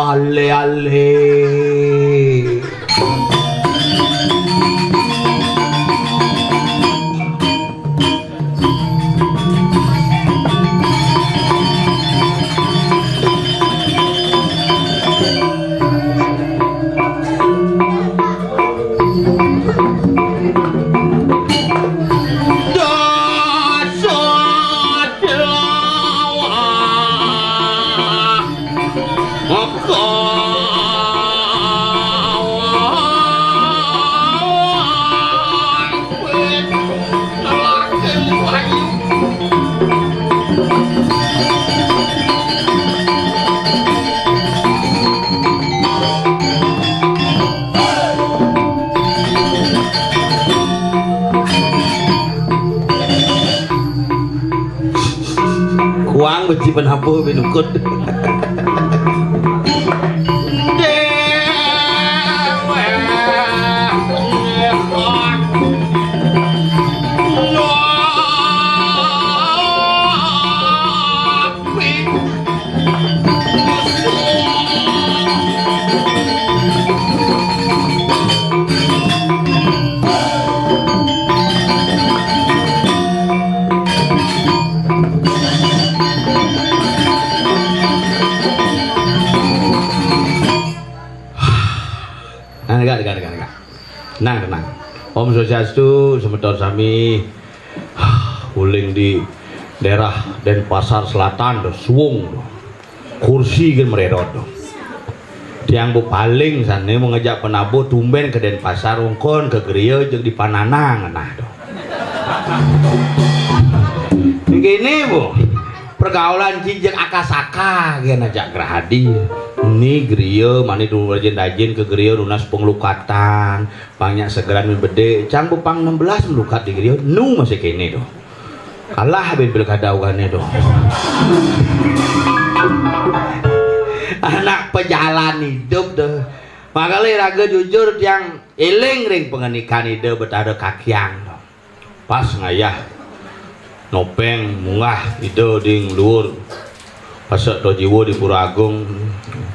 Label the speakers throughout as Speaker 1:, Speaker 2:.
Speaker 1: ale-ale. Kuang beci penhapuh binukut. Tenang. Om Swastiastu, semeton sami uling di daerah Denpasar Selatan do suwung do. Kursi gen mererot do. Tiang bu paling sana mau ngejak penabuh tumben ke Denpasar ungkon ke Griya jeung di Pananang nah do. Begini bu, pergaulan jinjeng akasaka gen ajak Gerahadi. Ini Griya mani dulu rajin-rajin ke Griya lunas penglukatan banyak segeran bede cang bupang 16 melukat di Griya nu masih kene doh kalah ben pilkada ugannya doh anak pejalan hidup doh makanya raga jujur yang eling ring pengenikan hidup betada kakiang doh pas ngayah nopeng munggah hidup ding luur pasok do jiwo di Pura Agung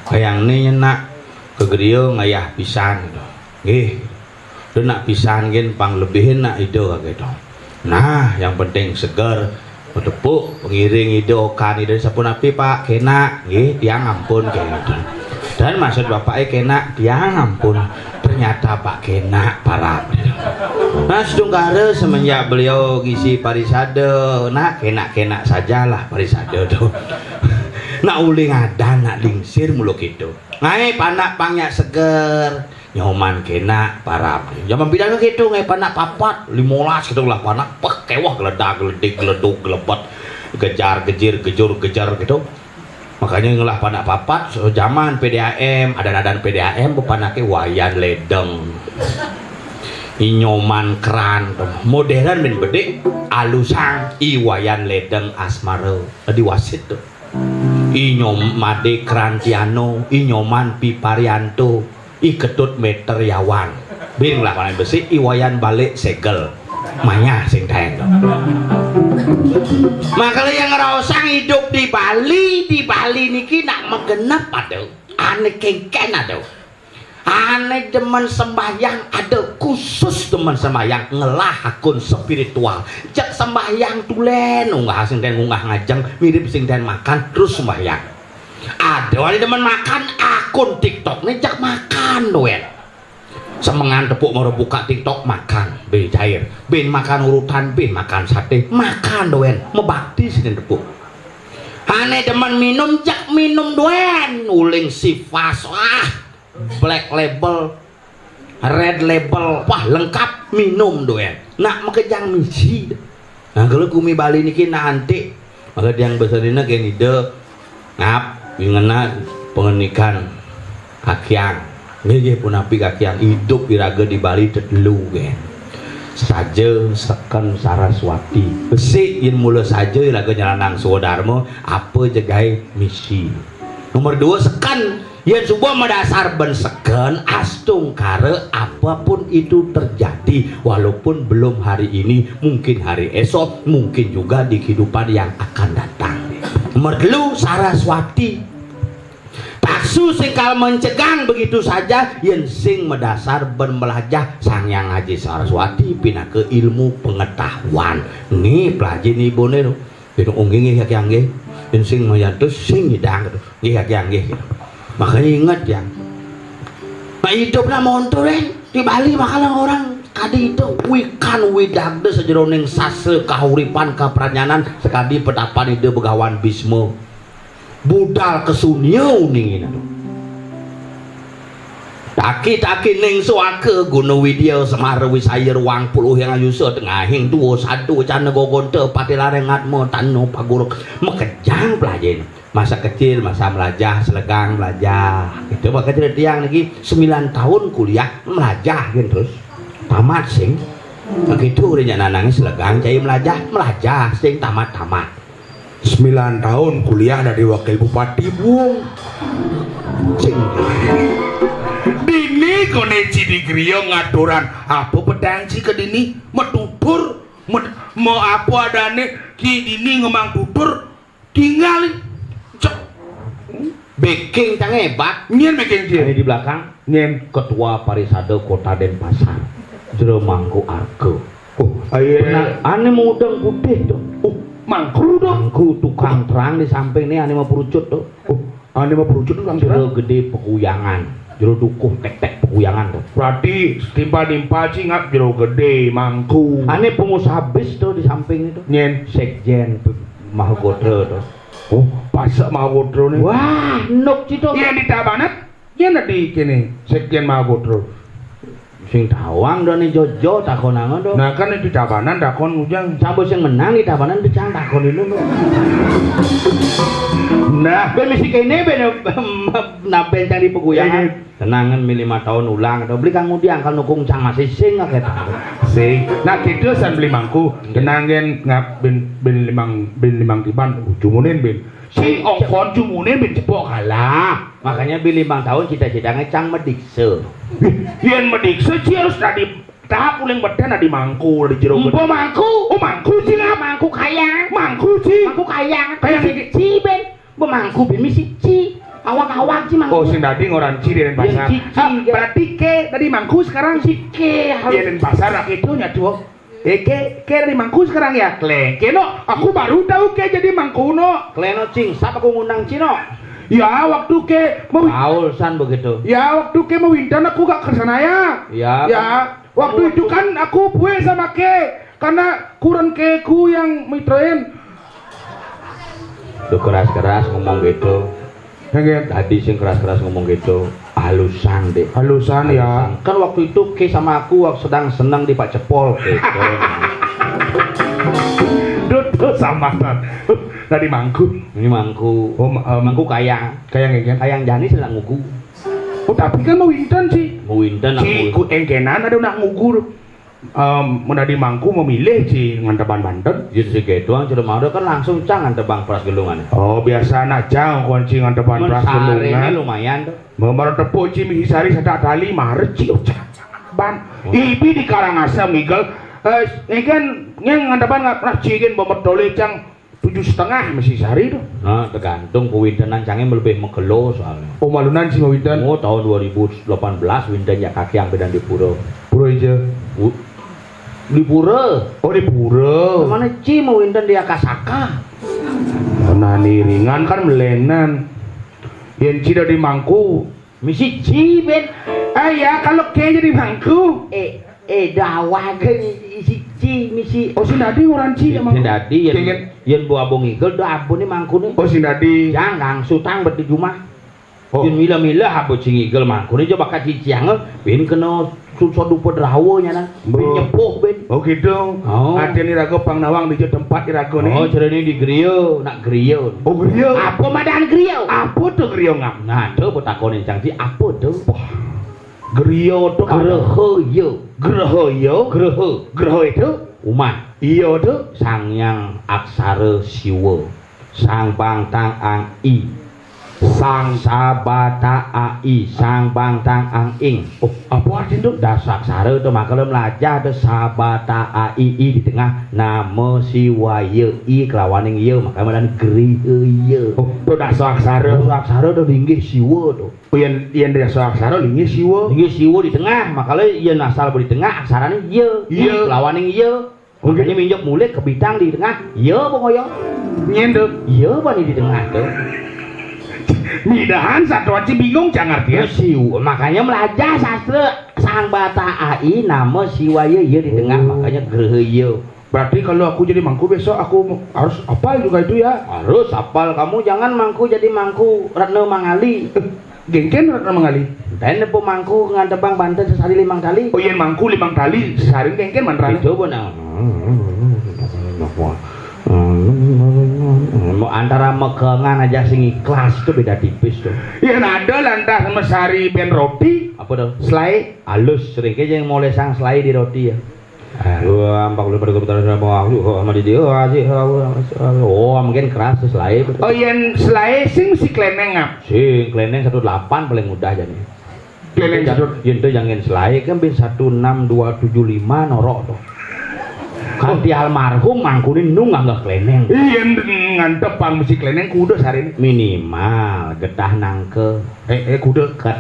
Speaker 1: kayang ini nyenak ke Griya ngayah pisan nggih dan nak pisan gen pang lebihin nak ide gitu. Nah yang penting segar bertepuk pengiring ide okan ide sapun api pak kena nggih tiang ampun kayak gitu. Dan maksud bapak kena tiang ampun ternyata pak kena parah. Nah sedunggara semenjak beliau ngisi parisade nah kena sajalah parisade tuh. Nak uling ada nak lingsir mulu gitu ngai panak pangnya seger nyoman kena parap zaman bidang gitu ngai panak papat 15 gitu lah panak pek kewah geledak geledik geleduk gelebet gejar gejir gejur gejar gitu makanya ngelah panak papat so zaman PDAM ada PDAM panaknya wayan ledeng inyoman keran modern min bedek alusang iwayan ledeng asmara di wasit tuh Inyom Made Krantiano, Inyoman Piparianto, Iketut Meter Yawan. Bing lah paling besi, Iwayan balik segel. Manya sing daeng. Makanya yang ngerosang hidup di Bali niki nak megenep aduh. Ane kengken aduh. Ane demen sembahyang ada khusus demen sembahyang ngelah akun spiritual jak sembahyang tulen unggah sing den unggah ngajeng mirip sing den makan terus sembahyang ada wali demen makan akun TikTok nih jak makan doen semengan tepuk mau buka TikTok makan be cair ben makan urutan ben makan sate makan doen mebakti sini tepuk ane demen minum jak minum doen uling sifas black label red label wah lengkap minum doen nak makejang misi nah kalau kumi Bali niki nanti maka yang besarina kayak ide ngap ingena pengenikan kakiang nggih pun api kakiang hidup iraga di Bali tetelu gen saja seken Saraswati besi yen mula saja iraga nyalanang Suwodarmo apa jegai misi nomor 2 sekan Yen subuh mendasar ben segen astung kare apapun itu terjadi, walaupun belum hari ini, mungkin hari esok, mungkin juga di kehidupan yang akan datang. Merlu Saraswati paksu singkal mencegang begitu saja, yen sing mendasar ben melajah Sang Hyang Haji Saraswati pindah ke ilmu pengetahuan. Nih pelajin ibune no. Itu nggih yang nggih. Yen sing mayantus sing ngidang nggih yang nggih. Makanya ingat ya, nah hidupnya montor di Bali makalah orang kadi itu wikan widagde sejeroning sase kahuripan kapranyanan sekadi pedapan ide begawan Bismo budal kesunyau ningin taki ning suake Guna Widya Semar Wisaya ruang puluh yang ayusa tengahing tuwo sadu cana gogonte pati larengatmo tano paguruk mekejang pelajen masa kecil masa melajah selegang melajah itu maka jadi tiang lagi 9 tahun kuliah melajah gitu terus tamat sing begitu udah nangis selegang cai melajah sing tamat
Speaker 2: 9 tahun kuliah dari wakil bupati buang
Speaker 1: sing
Speaker 2: dini koneksi di griyo ngaturan apa pedangci ke dini metutur mau apa adane ki dini ngemang tutur tinggal
Speaker 1: baking cang hebat
Speaker 2: nyen baking dia
Speaker 1: di belakang
Speaker 2: nyen
Speaker 1: ketua Parisade Kota Denpasar Jero Mangku Argo.
Speaker 2: Ayo
Speaker 1: ane mau udang putih tuh
Speaker 2: mangku dong
Speaker 1: mangku tukang terang di samping nih ane mau perucut tuh
Speaker 2: ane mau perucut tukang
Speaker 1: Jero
Speaker 2: terang
Speaker 1: gede pekuyangan Jero dukuh tek pekuyangan tuh
Speaker 2: berarti timpa sih ngap jero gede mangku
Speaker 1: ane pengusaha bis tuh di samping itu
Speaker 2: nyen
Speaker 1: sekjen Mahagodro tuh
Speaker 2: pasak Mahagodro nih
Speaker 1: wah nuk cito
Speaker 2: iya di Tabanan iya di kini sekjen Mahagodro
Speaker 1: sing tawang doni Jojo takonangan tuh
Speaker 2: nah kan di Tabanan dakon ujang
Speaker 1: cabut yang menang di Tabanan becang takon itu nah ben misi kene ben naben cang di peguyangan tenangan milih 5 tahun ulang atau beli kang mudiang kalau nukung cang masih sing gak
Speaker 2: sing nah gitu san beli mangku tenangan ngap ben limang tiban cumunin ben si ongkon cumunin ben cepok kalah
Speaker 1: makanya beli 5 tahun cita-citanya cang medikse
Speaker 2: yen medikse sih harus tadi tahap uling beden di mangku di jero
Speaker 1: empo mangku
Speaker 2: mangku sih ngap
Speaker 1: mangku kayang
Speaker 2: mangku sih
Speaker 1: kayang si ben mangku ben misi ci awak-awak sih mangku
Speaker 2: oh sing tadi ngoran ci di pasar berarti ke tadi mangku sekarang si ke di pasar itu nyatu ke dari mangku sekarang ya keno aku baru tahu ke jadi mangku no
Speaker 1: kleno cing siapa aku ngundang cino
Speaker 2: ya waktu ke mau
Speaker 1: Paulsan begitu
Speaker 2: ya waktu ke mau windan aku gak kesana ya waktu itu kan aku puas sama ke karena kurang keku yang mitrain
Speaker 1: tuh keras-keras ngomong gitu tadi sing keras-keras ngomong gitu halusan deh
Speaker 2: halusan ya
Speaker 1: kan waktu itu ke sama aku waktu sedang senang di Pak Cepol gitu
Speaker 2: duduk sama tadi mangku
Speaker 1: ini mangku mangku kayang jani sedang ngugu
Speaker 2: tapi kan mau windan sih
Speaker 1: si
Speaker 2: ku engkenan ada nak ngugur menadi mangku memilih si nganteban Banten
Speaker 1: jadi segitu cerita mau kan langsung cang ngantebang Pras Gelungan
Speaker 2: oh biasa aja kunci nganteban Pras Gelungan
Speaker 1: lumayan tuh
Speaker 2: membaru tepuk ci mihisari sadak tali maret ci ban ibi di Karangasem migel kan yang nganteban ngacikin bomerdole cang 7,5 masih sehari tuh
Speaker 1: nah tergantung pewindanan cangnya lebih megelo soalnya
Speaker 2: malunan sih windan
Speaker 1: tahun 2018 windan ya kaki yang beda di Pura
Speaker 2: aja
Speaker 1: di Pura
Speaker 2: di Pura
Speaker 1: mana Ci mau windan di Akasaka
Speaker 2: nah ringan kan melenan yang Ci dari Mangku
Speaker 1: misi Ci ben
Speaker 2: ya kalau kayak jadi Mangku
Speaker 1: dawa kan isi Ci misi
Speaker 2: si Nadi orang Ci
Speaker 1: emang si Nadi yang buah abong igel dah abon ni Mangku ni
Speaker 2: si Nadi
Speaker 1: jangan sutang berdi rumah yang mila-mila abo cing igel Mangku ni coba kasih ciangan ben kena susah dupa derawa nya nang ben nyepuh ben
Speaker 2: gitu ada ni raga pangnawang di tempat irago ni
Speaker 1: cara ni di griyo nak griyo
Speaker 2: griyo
Speaker 1: apa madan griyo
Speaker 2: apa tuh griyo ngam
Speaker 1: nah tu petakon yang cantik apa tu
Speaker 2: griyo tu
Speaker 1: Graha itu umat
Speaker 2: iya tu
Speaker 1: Sang Hyang Aksara Siwa Sang Bangtang Ang I Sang sabata ai sang bangtang ang ing.
Speaker 2: Oh, apa artinya tuh?
Speaker 1: Dasak sare itu makanya melajah ada sabata ai di tengah nama siwaya i kelawaning ye makanya medan geri ye.
Speaker 2: Oh, tuh dasak aksara.
Speaker 1: Dasak sare itu linggih siwa tuh.
Speaker 2: Oh, yang dasak aksara linggih siwa.
Speaker 1: Linggih siwa di tengah makanya ye nasal di tengah aksaranya ye.
Speaker 2: Ye.
Speaker 1: Kelawaning ye. Makanya minjok mulut ke bintang di tengah ye pokoknya.
Speaker 2: Nyenduk.
Speaker 1: Ye bani di tengah tuh.
Speaker 2: Midahan satu aja bingung jangan dia.
Speaker 1: Siwa makanya melajah sastra sang bata ai nama siwaya ye di tengah makanya geri ye.
Speaker 2: Berarti kalau aku jadi mangku besok aku harus hafal juga itu ya.
Speaker 1: Harus hafal, kamu jangan mangku jadi mangku Ratna Mangali.
Speaker 2: Gengken Ratna Mangali.
Speaker 1: Dan po mangku ngantebang Banten sesari 5 tali.
Speaker 2: Oh iya mangku 5 tali sehari gengken mantrane.
Speaker 1: Coba nah. Antara mekengan aja sing ikhlas itu beda tipis tuh.
Speaker 2: Ya nada lantas mesari ben roti.
Speaker 1: Apa tuh?
Speaker 2: Selai
Speaker 1: Halus sering aja yang mulai sang selai di roti ya. Wah, 40 pada kebetulan sama aku sama dia oh mungkin keras selai.
Speaker 2: Oh yang selai sing si kleneng ngap.
Speaker 1: Sing kleneng 18 paling mudah jadi.
Speaker 2: Kleneng satu.
Speaker 1: Yentu jangan selai kan bin 16275 norok tuh. Kan di almarhum mangkunin nung nggak kleneng.
Speaker 2: Iya ngantep pang mesti kleneng kuda sehari ini.
Speaker 1: Minimal getah nangke.
Speaker 2: Kuda.
Speaker 1: Ket.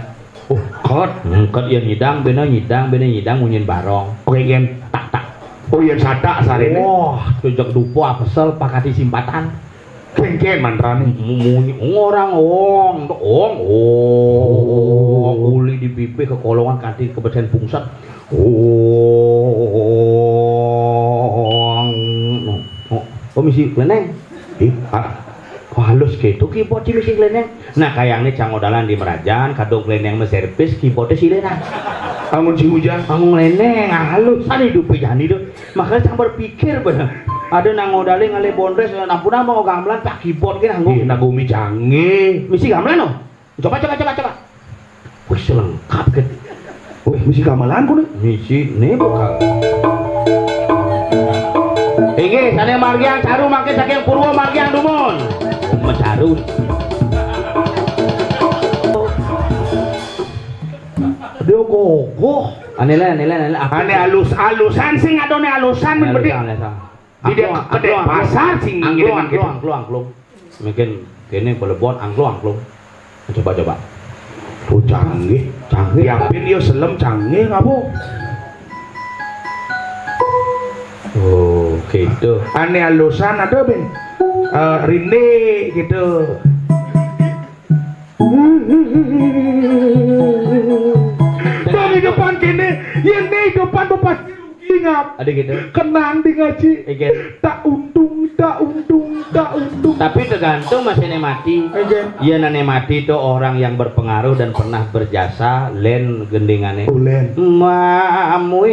Speaker 2: Oh kot.
Speaker 1: Ket yang nyidang nyidang munyin barong.
Speaker 2: Oke gen.
Speaker 1: Tak.
Speaker 2: Oh iya sata sehari ini.
Speaker 1: Wah, tujak dupo apesel pakati simpatan.
Speaker 2: Gengken mantrane.
Speaker 1: Munyi orang uli di pipi ke kolongan kanti kebesen pungsat. Oh misi kleneng. Halus gitu keyboard misi kleneng. Nah kayaknya cangodalan di Merajan kadung kleneng me servis keyboardnya silena.
Speaker 2: Angun si hujan.
Speaker 1: Angun kleneng halus ada hidup jani tuh. Makanya cang berpikir bener. Ada nang ngodale ngale bondres ampun mau gamelan pak keyboard kan anggo.
Speaker 2: Kita gumi canggih.
Speaker 1: Misi gamelan no. Coba. Wih lengkap kan.
Speaker 2: Oh misi gamelan ku nih.
Speaker 1: Misi nih bakal. Iki sane margiang caru make saking Purwo margiang dumun. Mencaru. Dia gogoh. Anele.
Speaker 2: Ane alus-alusan sing adone alusan men bedi. Di dia gede pasar sing ngirim gitu.
Speaker 1: Angklung. Mungkin kene pelebon angklung. Coba.
Speaker 2: Oh canggih. Yapin yo selem canggih ngapo.
Speaker 1: Oh, gitu.
Speaker 2: Ane alusan ada ben. Rinde gitu. Dari depan kene, yang di depan bapak ingat.
Speaker 1: Ada gitu.
Speaker 2: Kenang di ngaji.
Speaker 1: Igen.
Speaker 2: Tak untung.
Speaker 1: Tapi tergantung masih nemati. Iya nemati itu orang yang berpengaruh dan pernah berjasa len gendingane.
Speaker 2: Ulen.
Speaker 1: Mamuit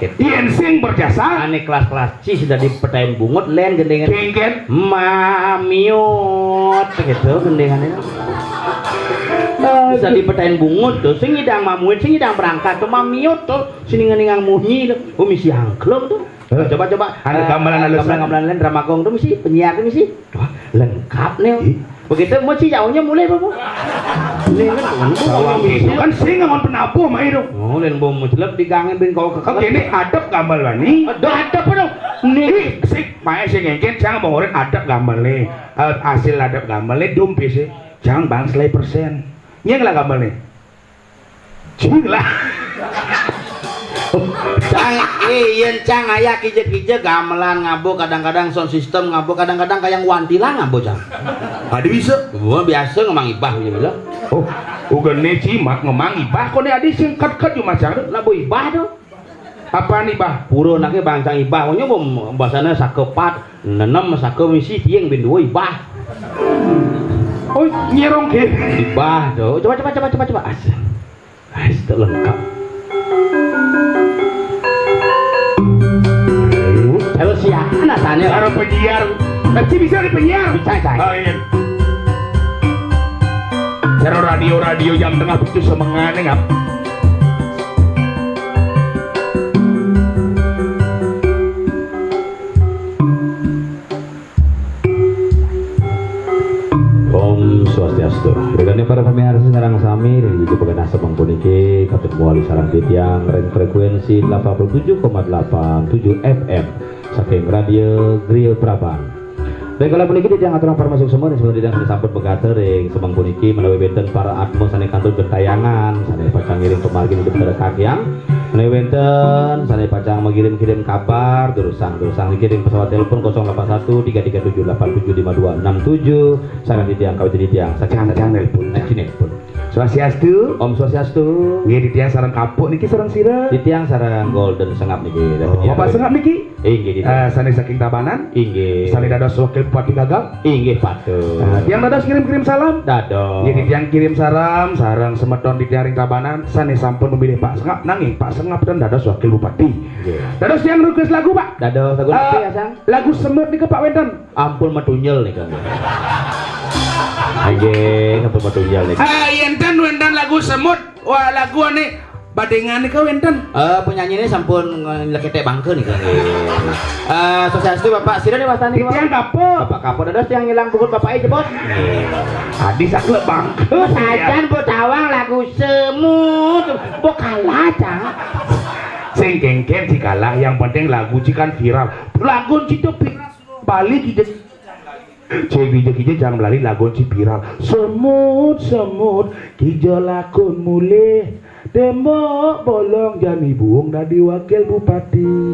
Speaker 1: gitu.
Speaker 2: Yen sing berjasa.
Speaker 1: Ane kelas-kelas C sudah dipetain bungut len gendingan.
Speaker 2: Genggen.
Speaker 1: Mamiut gitu gendingannya. Jadi petain bungut tuh, sing ngidang mamuit, sing ngidang berangkat tuh mamiut tuh, sini ngeningang munyi tuh, misi angklung tuh. Coba.
Speaker 2: Ada gamelan
Speaker 1: lain drama gong tuh misi penyiar misi. Wah, lengkap nih. Begitu mesti jauhnya mulai bapak. Ini
Speaker 2: kan sing ngamon penapu mah itu.
Speaker 1: Oh, lain bom mucelep digangin bin kalau ke.
Speaker 2: Oke, ini adab gamelan nih.
Speaker 1: Adab dong.
Speaker 2: Nih, sing mae sing ngengken jangan bangurin adab gamelan. Hasil adab gamelan dumpi sih. Jangan bang selai persen. Nyeng lah gamelan. Cing lah.
Speaker 1: Cang aya kije gamelan ngabo kadang-kadang sound system ngabo kadang-kadang kayak wantilang ngabo cang.
Speaker 2: Ada bisa?
Speaker 1: Gua biasa ngomong ibah ya bilang.
Speaker 2: Oh, ugan ne cimak ngomong ibah kok ne adi sing ket cuma cang
Speaker 1: lah bu ibah tuh.
Speaker 2: Apa nih bah?
Speaker 1: Puro nake bangsa ibah, pokoknya bom bahasana sakepat, nenem sake misi tieng bin dua ibah.
Speaker 2: Oh, nyerong ke?
Speaker 1: Ibah tuh. Coba. Itu lengkap. Kalau siapa natanya?
Speaker 2: Kalau penyiar, nanti bisa di penyiar.
Speaker 1: Bisa.
Speaker 2: Oh, iya. Cara radio jam tengah itu semangat ngap.
Speaker 3: Swastiastu. Regane para pamirsa sareng sami reji pegana Sabang puniki katut wali sareng titiang reng frekuensi 87,87 FM saking radio Griya Praban. Baik kala puniki titiang aturang para masuk semua dan sebelum titiang sudah sampun begater ring Sabang puniki menawi benten para atmo sane kantun gentayangan sane pacang ngiring pemargi hidup pada kakyang menawi benten sane pacang mengirim-kirim kabar durusang dikirim pesawat telepon 081 337875267 sareng titiang kawit titiang saking telepon telepon.
Speaker 2: Swastiastu.
Speaker 3: Om Swastiastu.
Speaker 2: Nggih titiang sareng kapuk niki sareng sira.
Speaker 3: Titiang sareng golden sengap niki.
Speaker 2: Bapak sengap niki?
Speaker 3: Inggih titiang.
Speaker 2: Sane saking Tabanan.
Speaker 3: Inggih.
Speaker 2: Sane dados wakil Bupati Gagap.
Speaker 3: Inggih patut.
Speaker 2: Tiang dados kirim-kirim salam.
Speaker 3: Dados.
Speaker 2: Nggih titiang kirim salam sareng semedon titiang ring Tabanan sane sampun memilih Pak Sengap nanging Pak Sengap dan dados wakil Bupati.
Speaker 3: Nggih.
Speaker 2: Dados tiang request lagu, Pak.
Speaker 3: Dados lagu apa ya, Sang?
Speaker 2: Lagu semut niki Pak Wenten.
Speaker 3: Ampun metunyel nih kan. Nggih, ampun metunyel nih.
Speaker 2: Wenten lagu semut. Wah, lagu ane badengan nika wenten.
Speaker 3: Penyanyi ini sampun leketek bangke nih kan. Swastiastu Bapak sira dewasani
Speaker 2: Titiang kapuk.
Speaker 3: Bapak kapok dados yang ngilang bukut Bapak jebot.
Speaker 2: Adi saklek bangke.
Speaker 3: Sajan mbok tawang lagu semut. Mbok kalah, Cang.
Speaker 2: Sing kengken dikalah yang penting lagu cikan viral. Lagu citu viral balik ide. Cek video jangan melalui lagu ci viral. Semut kijo lakon mulih tembok bolong jani buung dadi wakil bupati.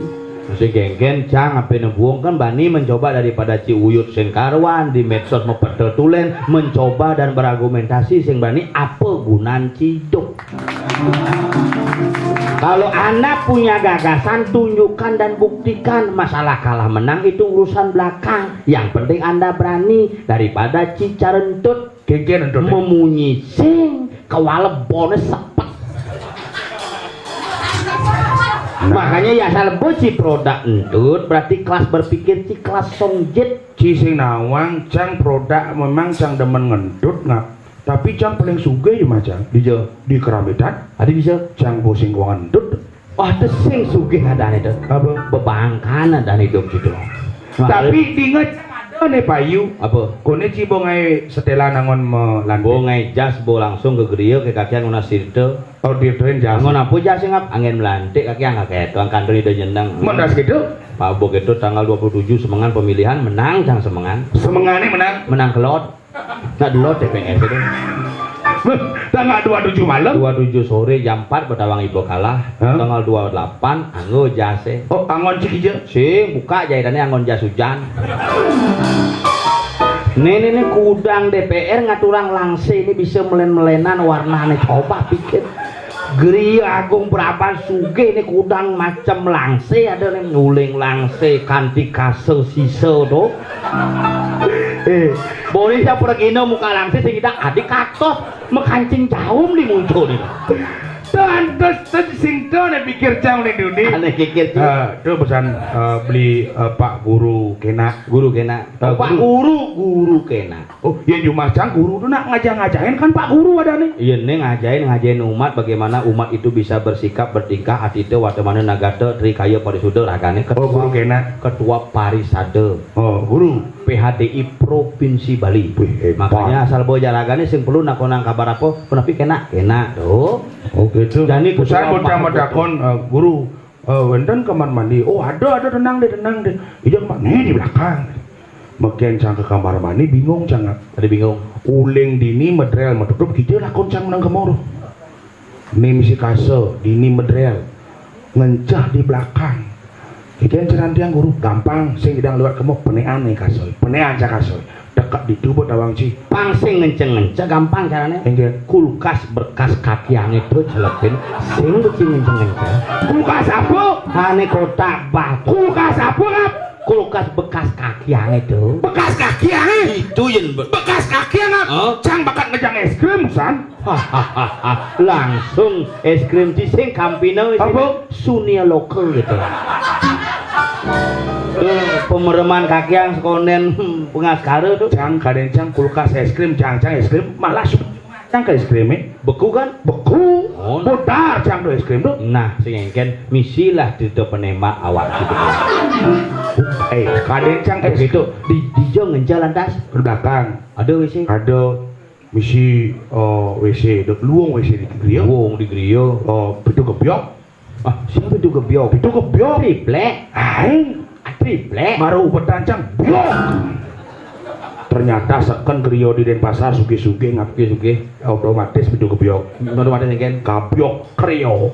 Speaker 3: Si genggen Cang ape nebuong kan bani mencoba daripada Ci Uyut sing karwan di medsos mepedel tulen mencoba dan berargumentasi sing bani apa gunan ciduk. Kalau anak punya gagasan tunjukkan dan buktikan. Masalah kalah menang itu urusan belakang. Yang penting Anda berani daripada cicarentut
Speaker 2: Genggen entut.
Speaker 3: memunyi sing kewalebone sepet. Makanya ya salebo ci produk entut berarti kelas berpikir ci kelas songjet.
Speaker 2: Ci sing nawang Cang produk memang Cang demen ngentut ngap. Tapi Cang paling sugih ya Cang. Di Kerambetan.
Speaker 3: Ada bisa
Speaker 2: Cang bosing gua ngentut.
Speaker 3: wah itu sing sugih adane itu
Speaker 2: Apa?
Speaker 3: bebangkan adane hidup situ.
Speaker 2: Tapi dinget ada nih Payu.
Speaker 3: apa
Speaker 2: Kone ci bongai setelah nangon melandai.
Speaker 3: bongai jas bo langsung ke Griya ke kakian nguna sirte
Speaker 2: Oh dirdoin jas.
Speaker 3: angon apa jas sing ngap angin melantik kakian ngak keto kantor itu nyenang
Speaker 2: Mendas gitu.
Speaker 3: Pak Bok itu tanggal 27 Semengan pemilihan menang Cang Semengan
Speaker 2: Semengane menang.
Speaker 3: kelot nah delot TPS itu
Speaker 2: Tanggal 27 malam.
Speaker 3: 27 sore jam 4 Betawang Ibu kalah.
Speaker 2: Hah?
Speaker 3: Tanggal 28 anggo jase.
Speaker 2: Oh angon ci hijau.
Speaker 3: Sing buka jahitannya anggon jas hujan. Ini kudang DPR ngaturang langse ini bisa melen-melenan warnanya coba pikir. Griya Agung Praban sugih ini kudang macam langse ada yang nguling langse kanti kase sise tuh. Boleh saya pergi muka langse sing kita adik katos mekancing jauh nih muncul nih.
Speaker 2: Terus sing tuh nih pikir Cang nih dunia.
Speaker 3: Aneh kikir tuh.
Speaker 2: Tuh pesan beli Pak Guru kena.
Speaker 3: Guru kena. Pak guru kena.
Speaker 2: Oh ya cuma Cang guru tuh nak ngajak-ngajakin kan Pak Guru ada nih.
Speaker 3: Iya nih ngajain umat bagaimana umat itu bisa bersikap bertingkah hati itu waktu mana nagata trikaya parisuda ragane
Speaker 2: Oh guru kena.
Speaker 3: ketua parisade
Speaker 2: Oh guru.
Speaker 3: PHDI Provinsi Bali.
Speaker 2: Wih, hebat.
Speaker 3: Makanya asal boja ragane sing perlu nakonang kabar apa penepi kena tuh.
Speaker 2: Oh gitu.
Speaker 3: Jadi
Speaker 2: Saya
Speaker 3: ketua
Speaker 2: bocah
Speaker 3: Pak
Speaker 2: medakon guru. Wenten kamar mandi. Oh ada tenang deh. Ijang mah nih di belakang. Makin Cang ke kamar mandi bingung Cang.
Speaker 3: Tadi bingung.
Speaker 2: Uling dini medrel metutup gitu lakon Cang menang kemoro. Ini misi kase dini medrel ngencah di belakang. Ikan cerantiang guru gampang sing idang lewat kemo penean nih kasoy. Penean Cang kasoy. Dekat di tubuh tawang ci.
Speaker 3: Pangsing ngence-ngence gampang caranya.
Speaker 2: Enggak.
Speaker 3: Kulkas bekas kakiang itu jelepin sing ngence-ngence.
Speaker 2: Kulkas apa?
Speaker 3: Ane kotak batu.
Speaker 2: Kulkas apa ngap?
Speaker 3: Kulkas bekas kakiang itu.
Speaker 2: Bekas kaki angin.
Speaker 3: Itu yang
Speaker 2: Bekas kaki ngap?
Speaker 3: Oh.
Speaker 2: Cang bakat ngejang es krim san.
Speaker 3: hahaha langsung es krim cising Campino
Speaker 2: Apa?
Speaker 3: Sunia lokal gitu. Pemereman kaki yang sekonden pengaskara tuh.
Speaker 2: Cang kadang Cang kulkas es krim Cang es krim malah Cang ke es krimnya
Speaker 3: Beku kan?
Speaker 2: beku.
Speaker 3: Oh,
Speaker 2: Bodar Cang tuh es krim tuh.
Speaker 3: nah sehingga misilah di penembak awak gitu.
Speaker 2: Kadang Cang es
Speaker 3: Itu di jauh ngejalan tas
Speaker 2: ke belakang.
Speaker 3: ada wis
Speaker 2: Ada misi WC dek luang WC di griya
Speaker 3: Wong di griya.
Speaker 2: pitu gebyok
Speaker 3: Ah, siapa itu gebyok?
Speaker 2: pitu gebyok
Speaker 3: Triplek.
Speaker 2: aing
Speaker 3: Triplek.
Speaker 2: maru ubetancang byok ternyata seken griya di Denpasar suge-suge
Speaker 3: Suge.
Speaker 2: otomatis pitu gebyok
Speaker 3: Otomatis ngken.
Speaker 2: gabyok kriyo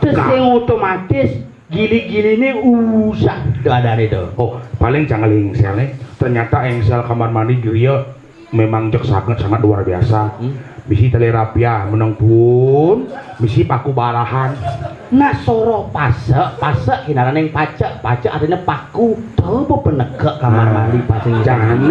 Speaker 3: Terus yang otomatis gili-gili ini usah ada itu.
Speaker 2: oh paling jangan engsel ternyata engsel kamar mandi griya memang jek sangat luar biasa misi telerapia menang pun misi paku barahan
Speaker 3: Nah soro pasek hinaran yang pacek artinya paku tahu apa penegak kamar mandi paseng
Speaker 2: jangan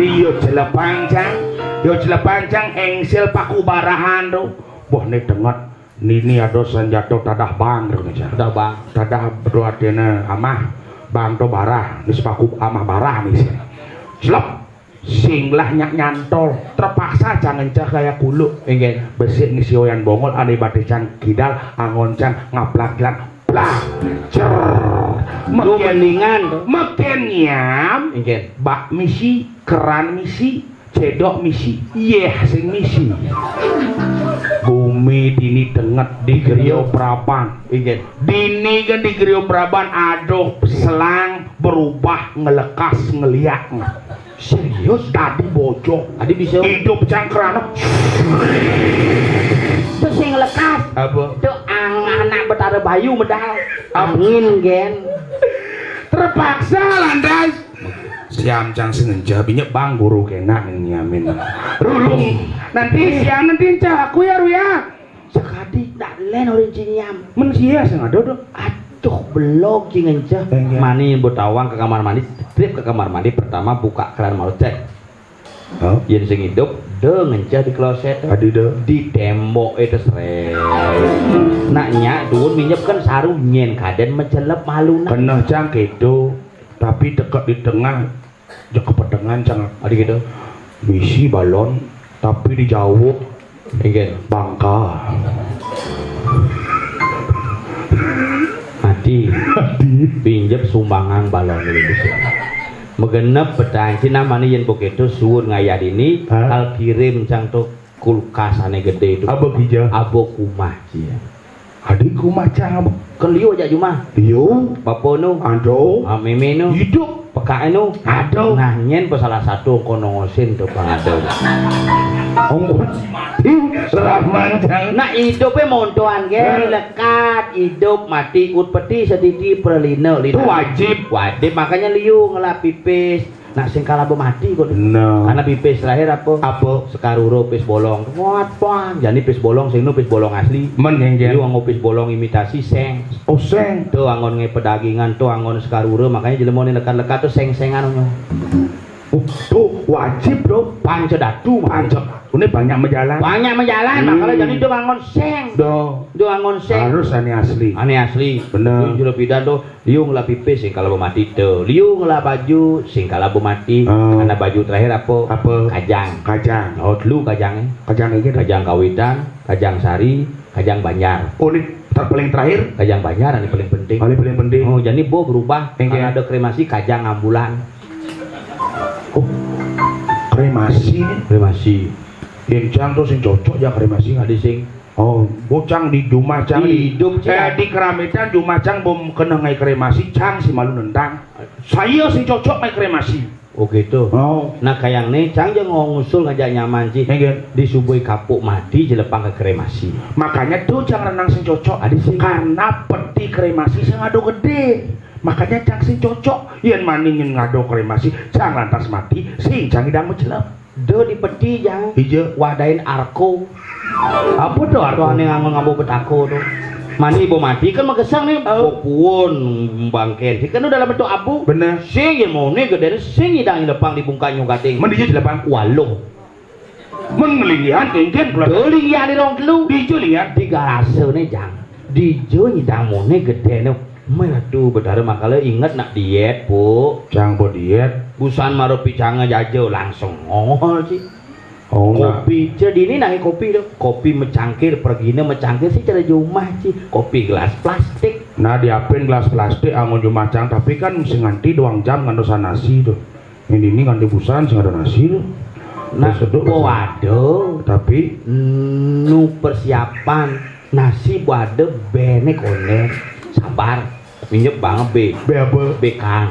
Speaker 2: yo jelepanjang engsel paku barahan tuh wah nih dengat ini ada senjata tadah bang
Speaker 3: udah bang
Speaker 2: tadah berdua dena amah bang to barah nih paku amah barah nih sih jelap singlah nyantol terpaksa jangan cah kayak kuluk
Speaker 3: ingin
Speaker 2: besik nih sioyan bongol ane batican kidal angon can ngaplak-plak blah cer
Speaker 3: lu mendingan
Speaker 2: makin nyam
Speaker 3: ingin
Speaker 2: bak misi keran misi cedok misi sing misi bumi dini denget di Griyo Praban
Speaker 3: ingin
Speaker 2: dini kan di Griyo Praban aduh selang berubah ngelekas ngeliat serius tadi bojok
Speaker 3: tadi bisa
Speaker 2: hidup cangkrana
Speaker 3: terus yang lekas
Speaker 2: apa
Speaker 3: tuh anak betara bayu medal angin gen
Speaker 2: terpaksa landas siam cang senenja binyak bang guru kena nyamin rulung nanti siang nanti cah aku ya Ruya
Speaker 3: sekadi tak len orang cinyam
Speaker 2: mensia sing ada tuh
Speaker 3: aduh belum cingen cah
Speaker 2: Iya.
Speaker 3: mani botawang ke kamar mandi trip ke kamar mandi pertama buka keran mau cek
Speaker 2: oh
Speaker 3: yen sing hidup ngencah di kloset
Speaker 2: adi deh
Speaker 3: di tembok itu seret naknya duun minyep kan saru nyen kaden mencelep malu nak
Speaker 2: kena cang kedo tapi dekat di tengah jauh kepedengan cang
Speaker 3: ada gitu
Speaker 2: bisi balon tapi dijauh
Speaker 3: ingin
Speaker 2: bangka
Speaker 3: mati pinjep sumbangan balon dulu bisa megenep petang cina mana yen begitu suur ngayat ini
Speaker 2: Hah?
Speaker 3: kal kirim cang tuh kulkas ane gede itu
Speaker 2: apa gija
Speaker 3: abo kumah cia
Speaker 2: adikku macam apa
Speaker 3: kelio aja cuma
Speaker 2: yo
Speaker 3: bapo nu
Speaker 2: ado
Speaker 3: meme nu
Speaker 2: hidup
Speaker 3: peka nu
Speaker 2: Aduh.
Speaker 3: nah nyen po salah satu kono ngosin tuh bang ado
Speaker 2: ongkos mati rahman cang
Speaker 3: nah hidupnya montoan gen lekat hidup mati ut peti sedidi perlino
Speaker 2: itu wajib
Speaker 3: wajib makanya liu ngelap pipis nak sing kalabu mati kok
Speaker 2: no
Speaker 3: karena pipis terakhir apa sekaruro pis bolong kuat pang jadi pis bolong sing nu pis bolong asli
Speaker 2: men
Speaker 3: jadi
Speaker 2: yang
Speaker 3: wango pis bolong imitasi seng
Speaker 2: oseng
Speaker 3: tuh angon nge pedagingan tuh angon sekaruro makanya jelemone lekat-lekat tuh seng-sengan nyo
Speaker 2: tuh wajib bro
Speaker 3: panco datu
Speaker 2: pancok ini banyak menjalan
Speaker 3: makanya jadi tuh angon seng
Speaker 2: do
Speaker 3: tuh angon seng
Speaker 2: harus ini asli
Speaker 3: aneh asli
Speaker 2: Bener.
Speaker 3: tuh pidan tuh liu ngelap pipis sing kalau mati tuh liu ngelap baju sing kalau mati karena baju terakhir apa kajang oh dulu kajangnya
Speaker 2: kajang ini
Speaker 3: kajang kawitan kajang sari kajang banjar
Speaker 2: oh ini paling terakhir
Speaker 3: kajang banjar ini paling penting
Speaker 2: paling penting
Speaker 3: oh jadi bo berubah
Speaker 2: Engke.
Speaker 3: karena ada kremasi kajang ambulan
Speaker 2: oh kremasi nih
Speaker 3: kremasi
Speaker 2: yang cang tuh sing cocok ya kremasi
Speaker 3: ada sing
Speaker 2: oh bocang di rumah cang
Speaker 3: di hidup
Speaker 2: di keramitan rumah cang bom kena ngai kremasi cang si malu nendang saya sing cocok ngai kremasi
Speaker 3: oh gitu
Speaker 2: oh
Speaker 3: nah kayak nih cang jangan ngusul ngajak nyaman sih
Speaker 2: Engke.
Speaker 3: di subuh kapuk mati jelepang ke kremasi
Speaker 2: makanya tuh cang renang sing cocok
Speaker 3: Ada sing.
Speaker 2: karena peti kremasi sing ngado gede makanya cang sing cocok yen maningin ngado kremasi cang lantas mati sing cang idang menjelep
Speaker 3: do di peti jang
Speaker 2: hijau
Speaker 3: wadain arko
Speaker 2: apa tuh
Speaker 3: arko aneh nganggo betako tuh mani ibu mati kan magesang nih puun bangken kan udah dalam bentuk abu
Speaker 2: bener
Speaker 3: sing yang mau nih gede sing idang lepang di bungkanya gating
Speaker 2: mendijau jelepan
Speaker 3: waluh
Speaker 2: mengelingian kengken
Speaker 3: Doling ya di rong telu
Speaker 2: dijau lihat
Speaker 3: di garase nih jang dijo nyidang mau nih gede nih Aduh, bedara makanya inget nak diet, Bu.
Speaker 2: Cang po diet.
Speaker 3: Busan maro picanga jajo langsung ngol sih.
Speaker 2: Oh,
Speaker 3: kopi, jadi ini nangi kopi tuh. Kopi mecangkir, perginya mecangkir sih cara rumah sih. Kopi gelas plastik.
Speaker 2: Nah, diapin gelas plastik angon cuma cang, tapi kan mesti nganti doang jam nganti nasi tuh. Ini nganti busan sing ada nasi tuh.
Speaker 1: Nah,
Speaker 2: seduk.
Speaker 1: waduh,
Speaker 2: Tapi
Speaker 1: nu persiapan nasi waduh benek oner sabar minyak banget
Speaker 2: be apa?
Speaker 1: bekang.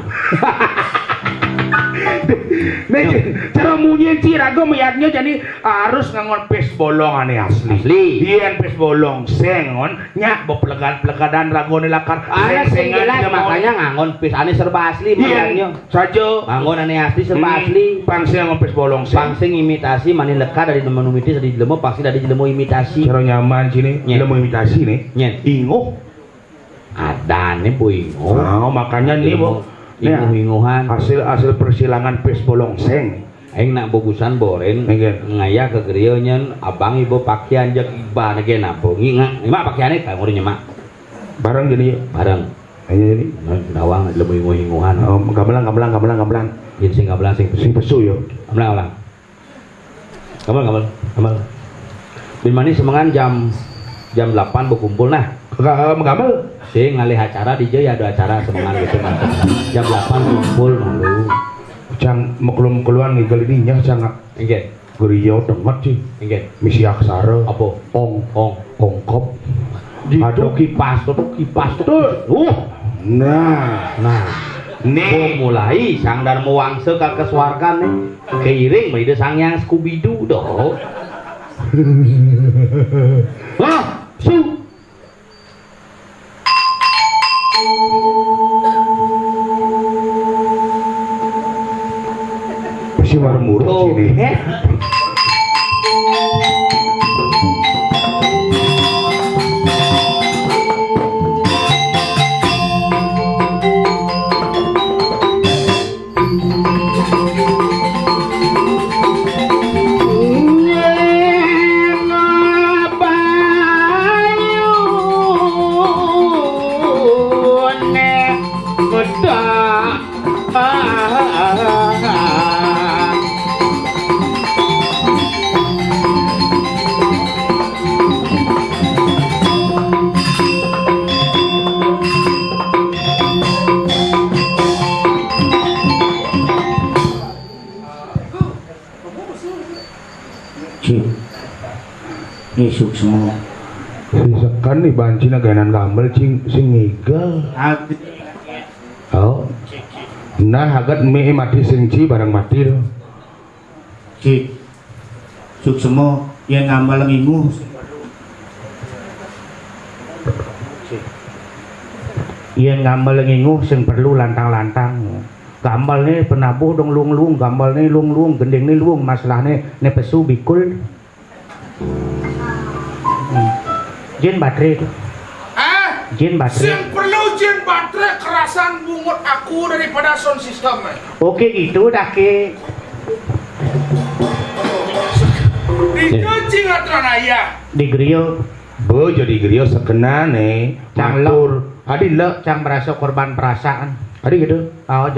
Speaker 2: Nih, cara munyin Cirago melihatnya jadi harus ngangon pes bolong ane asli. Iya pes bolong sengon nyak bepelegan-pelegadan ragone lakar.
Speaker 1: Ana sing jelas makanya ngangon pis ane serba asli makanya.
Speaker 2: Saja
Speaker 1: Ngangon ane asli serba asli.
Speaker 2: Pangsi ngangon pes bolong
Speaker 1: Pangsing imitasi manin leka dari temen imitasi dari jelemo pasti dari jelemo imitasi.
Speaker 2: Cara nyaman sini,
Speaker 1: Nyen.
Speaker 2: ilmu imitasi nih.
Speaker 1: Nyen.
Speaker 2: Inguh.
Speaker 1: Ada nih bu ingo.
Speaker 2: Oh, makanya nih bu.
Speaker 1: Inguh-inguhan.
Speaker 2: Hasil persilangan pes bolong seng.
Speaker 1: Aing nak bogusan boren
Speaker 2: Ngen.
Speaker 1: ngaya ke grieu nyen abang ibu pakaian jeung iba nage napo nginga ima pakaiane ka ngurnya mak
Speaker 2: Bareng jadi
Speaker 1: bareng
Speaker 2: aja jadi.
Speaker 1: dawang lemu inguh-inguhan
Speaker 2: Oh, gamelang.
Speaker 1: yen sing gabelang sing
Speaker 2: Sing pesu yo.
Speaker 1: gabelang gabelang bin manis semangan jam 8 berkumpul nah
Speaker 2: Gamel.
Speaker 1: sing ngalih acara DJ ada acara semangan gitu mantep jam 8 kumpul malu
Speaker 2: Cang meklum keluar ngigel dinya cang
Speaker 1: engge
Speaker 2: geriyo demet sih.
Speaker 1: engge
Speaker 2: Misi aksara.
Speaker 1: apa
Speaker 2: Ong ongkop.
Speaker 1: aduh kipas tuh nah
Speaker 2: Nih
Speaker 1: mulai sang Dharma Wangsa ka kesuargan nih keiring mah sang yang Scooby Doo doh wah su
Speaker 2: si marmurut
Speaker 1: oh
Speaker 2: sini.
Speaker 4: Isuk semua.
Speaker 2: Sekan nih banci naganan gambar sing ngigel. Oh. Nah, hagat mie mati singci barang mati loh.
Speaker 4: Cik, suk semua yang ngambal ngingu. Yang ngambal ngingu sing perlu lantang-lantang. Gambal nih penabuh dong lung-lung, gambal nih lung-lung, gending nih lung, masalah nih pesu bikul. Jin baterai itu. Jin baterai.
Speaker 2: Sing perlu jin baterai kerasan bungut aku daripada sound system.
Speaker 4: Oke gitu dah ke.
Speaker 2: Dicuci ngaturan ayah.
Speaker 4: Di grill
Speaker 2: Bo jadi griyo sekena nih.
Speaker 4: Cang
Speaker 2: Matur. Adi le.
Speaker 4: cang merasa korban perasaan.
Speaker 2: Adi gitu.
Speaker 4: Oh,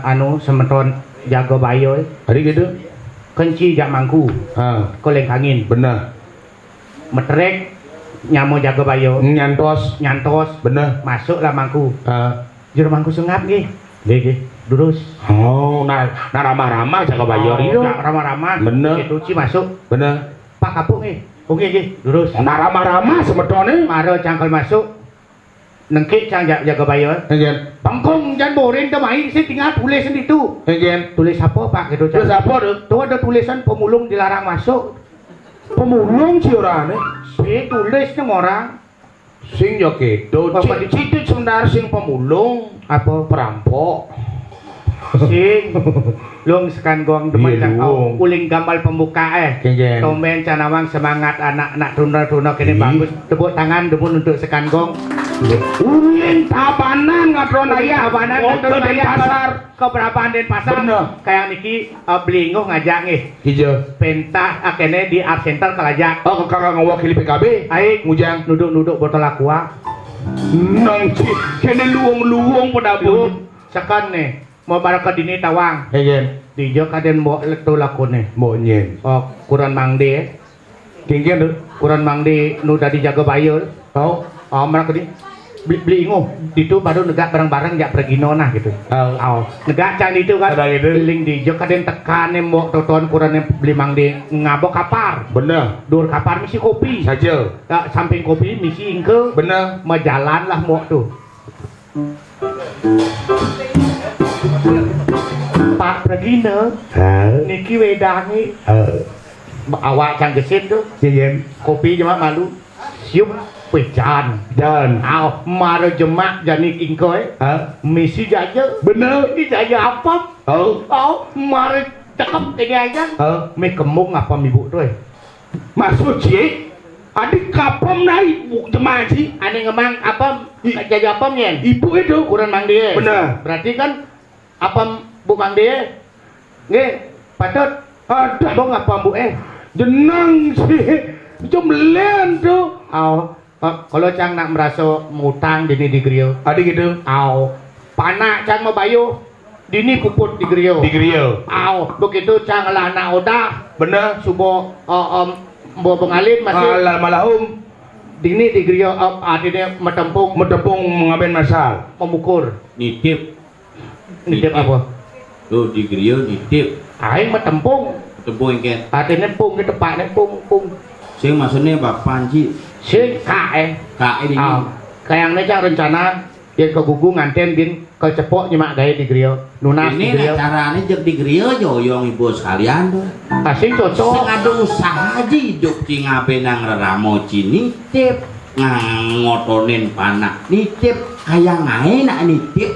Speaker 4: anu semeton jago bayo,
Speaker 2: Adi gitu.
Speaker 4: kenci jak mangku, koleng angin,
Speaker 2: Bener.
Speaker 4: metrek nyamo jago bayo,
Speaker 2: Nyantos.
Speaker 4: nyantos,
Speaker 2: Bener.
Speaker 4: masuklah mangku, jero mangku sengap gih, durus.
Speaker 2: Oh, nah ramah-ramah jaga bayar itu.
Speaker 4: Ramah-ramah,
Speaker 2: Bener.
Speaker 4: gitu ci masuk,
Speaker 2: Bener.
Speaker 4: Pak kapuk nih, oke gih, durus.
Speaker 2: Nah ramah-ramah sebetulnya.
Speaker 4: Maro cangkel masuk, nengkik cang jago bayo,
Speaker 2: Egen.
Speaker 4: pangkong jangan boring temai, saya tinggal tulis itu.
Speaker 2: Egen.
Speaker 4: Tulis apa pak gitu
Speaker 2: Terus apa tuh?
Speaker 4: tuh ada tulisan pemulung dilarang masuk.
Speaker 2: Pemulung sih orangnya.
Speaker 4: Si tulis nang orang
Speaker 2: Sing yo gitu.
Speaker 4: Apa
Speaker 2: Cik sebentar sing pemulung.
Speaker 4: apa
Speaker 2: Perampok.
Speaker 4: sing lung sekan gong demen
Speaker 2: Iya,
Speaker 4: cang
Speaker 2: lung.
Speaker 4: uling gambar pembuka
Speaker 2: Egen.
Speaker 4: tomben canawang semangat anak-anak tuna-tuna kini
Speaker 2: Ih.
Speaker 4: bagus tepuk tangan demun untuk sekan gong
Speaker 2: Ulin tabanan ngatron ayah.
Speaker 4: abanan
Speaker 2: Motor
Speaker 4: keturun
Speaker 2: dan
Speaker 4: ayah
Speaker 2: pasar.
Speaker 4: keberapaan den pasar
Speaker 2: Bener.
Speaker 4: kayak niki belinguh ngajak nih
Speaker 2: Hijau.
Speaker 4: pentas akhirnya di art center kelajak
Speaker 2: Oh kakak ngewakili PKB.
Speaker 4: aik
Speaker 2: Ngujang.
Speaker 4: nuduk-nuduk botol aqua
Speaker 2: Nang cik. Kene luung-luung pada
Speaker 4: lu
Speaker 2: bu.
Speaker 4: sekan nih mau baraka dini tawang
Speaker 2: Egen.
Speaker 4: dijo kaden mo letu lakune
Speaker 2: Mau nyen.
Speaker 4: oh kurang mangde
Speaker 2: Kengken tuh.
Speaker 4: kurang mangde nu dadi jaga bayo
Speaker 2: Tau.
Speaker 4: oh mereka di beli ingu itu baru negak bareng-bareng jak pergi nona gitu. Negak can itu kan
Speaker 2: Ada gitu.
Speaker 4: ling di jok kaden tekan mbok toton kurang beli mang di ngabok kapar.
Speaker 2: Bener.
Speaker 4: Dur kapar misi kopi.
Speaker 2: Saja.
Speaker 4: Samping kopi misi ingke.
Speaker 2: Bener.
Speaker 4: Majalan lah mbok tuh. Pak Pregina, niki wedangi awak cang gesit tuh,
Speaker 2: Yen.
Speaker 4: kopi jemak malu, siup pecan,
Speaker 2: Dan.
Speaker 4: aw maro jemak janik ingkoy, misi jaja,
Speaker 2: Bener.
Speaker 4: ini jaja apa? Aw maro cakep ini aja, me kembung apa ibu tuh?
Speaker 2: Maksud sih, adik kapom naik buk jemaah sih.
Speaker 4: Ane ngemang apa? Jaja apa nyen?
Speaker 2: Ibu itu.
Speaker 4: Kurang mang dia.
Speaker 2: Bener.
Speaker 4: Berarti kan apa bu mang dia? Nge, patut.
Speaker 2: Ada.
Speaker 4: Bong apa bu
Speaker 2: Jenang sih. Jomlen tuh.
Speaker 4: Aw, kalau cang nak merasa ngutang dini di griyo.
Speaker 2: Adik gitu.
Speaker 4: Aw, panak cang mau bayu dini puput di griyo.
Speaker 2: Di grill.
Speaker 4: Aw, begitu cang lah anak odah
Speaker 2: Bener.
Speaker 4: subo bo pengalin masih
Speaker 2: Malahum.
Speaker 4: dini di griyo adine metempung
Speaker 2: Medepung mengambil masal.
Speaker 4: memukur.
Speaker 1: Nitip.
Speaker 4: Nitip apa?
Speaker 1: Tuh di grill nitip.
Speaker 4: Aing metempung.
Speaker 1: Tepung engken.
Speaker 4: Adine pung ke tepakne pung.
Speaker 1: Sing maksudnya Pak Panji.
Speaker 4: Sing kae.
Speaker 1: Kak ini.
Speaker 4: Kayaknya cang rencana dia ke gugu nganten bin ke cepok nyemak gaya di griyo. Nunas di
Speaker 1: Ini
Speaker 4: griyo.
Speaker 1: caranya jek di grill joyong ibu sekalian tuh.
Speaker 4: Asing cocok.
Speaker 1: Sing ada usaha aja hidup di ngabenang ramo nitip ngotonin panak nitip kayak ngain nak nitip.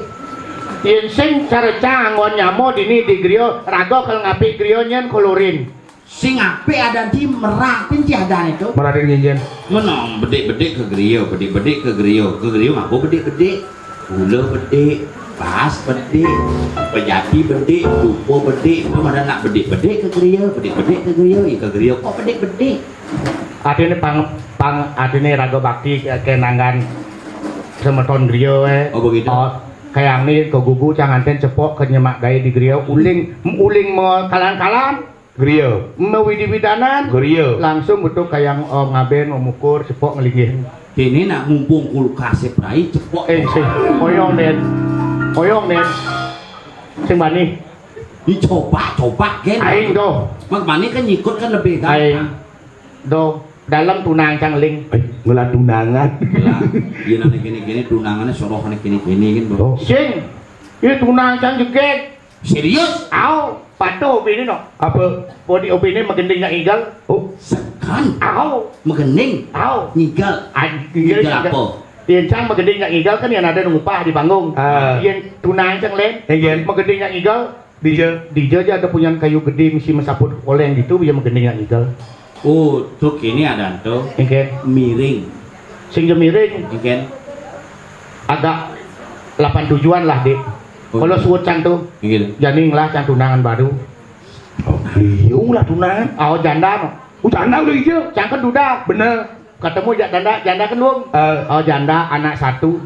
Speaker 4: Yen sing cara cangon nyamo dini di griyo rago kalau ngapi griyo nyen kolorin.
Speaker 1: Sing ape ada di meratin ciadan itu.
Speaker 2: Meratin jinjen.
Speaker 1: Menong bedek-bedek ke griyo, bedek-bedek ke griyo ngaku bedek-bedek. Gula bedek, pas bedek, pejati bedek, dupo bedek. Itu mana nak bedek-bedek ke griyo, bedek-bedek ke griyo kok bedek-bedek.
Speaker 4: Adine pang adine rago bakti kenangan semeton griyo
Speaker 1: Oh, begitu.
Speaker 4: Kayak ini ke gugu canganten cepok ke nyemak gaya di griyo uling mau kalan-kalan
Speaker 2: Grill.
Speaker 4: mau widi-widanan
Speaker 2: Grill.
Speaker 4: langsung betul kayak ngaben memukur cepok ngelingin.
Speaker 1: Ini nak mumpung kulkas prai cepok.
Speaker 4: Sing oyong den sing bani
Speaker 1: Ini coba kan.
Speaker 4: aing do
Speaker 1: Mak Mani kan nyikut kan lebih kan.
Speaker 4: aing do dalam tunang cang ling
Speaker 2: Ngelat tunangan.
Speaker 1: Iya nanti gini tunangannya sorohannya gini kan bro.
Speaker 4: sing itu tunang cang jeget
Speaker 1: Serius?
Speaker 4: aw pato opini no
Speaker 2: Apa?
Speaker 4: body opini magending nak igal
Speaker 1: Sekan
Speaker 4: aw
Speaker 1: megening
Speaker 4: aw
Speaker 1: nyigal.
Speaker 4: Ngigal
Speaker 1: apa?
Speaker 4: Yen cang magending nak igal kan yang ada ngupah di panggung. Yen tunang cang len
Speaker 2: Yen.
Speaker 4: magending nak igal
Speaker 2: Dija.
Speaker 4: Dija aja ada punya kayu gede mesti mesaput oleng gitu biar magending nak igal.
Speaker 1: Oh, tuh kini ada tuh
Speaker 4: Engken
Speaker 1: miring,
Speaker 4: sing je miring
Speaker 1: kan?
Speaker 4: agak 8 tujuan lah dik. Kalau suut cang tuh
Speaker 1: Gitu.
Speaker 4: janing lah cang tunangan baru.
Speaker 2: Liung lah tunangan.
Speaker 4: Aw janda no.
Speaker 2: Janda udah hijau.
Speaker 4: Cang kan duda.
Speaker 2: Bener.
Speaker 4: Ketemu janda kan luang. Oh janda anak satu.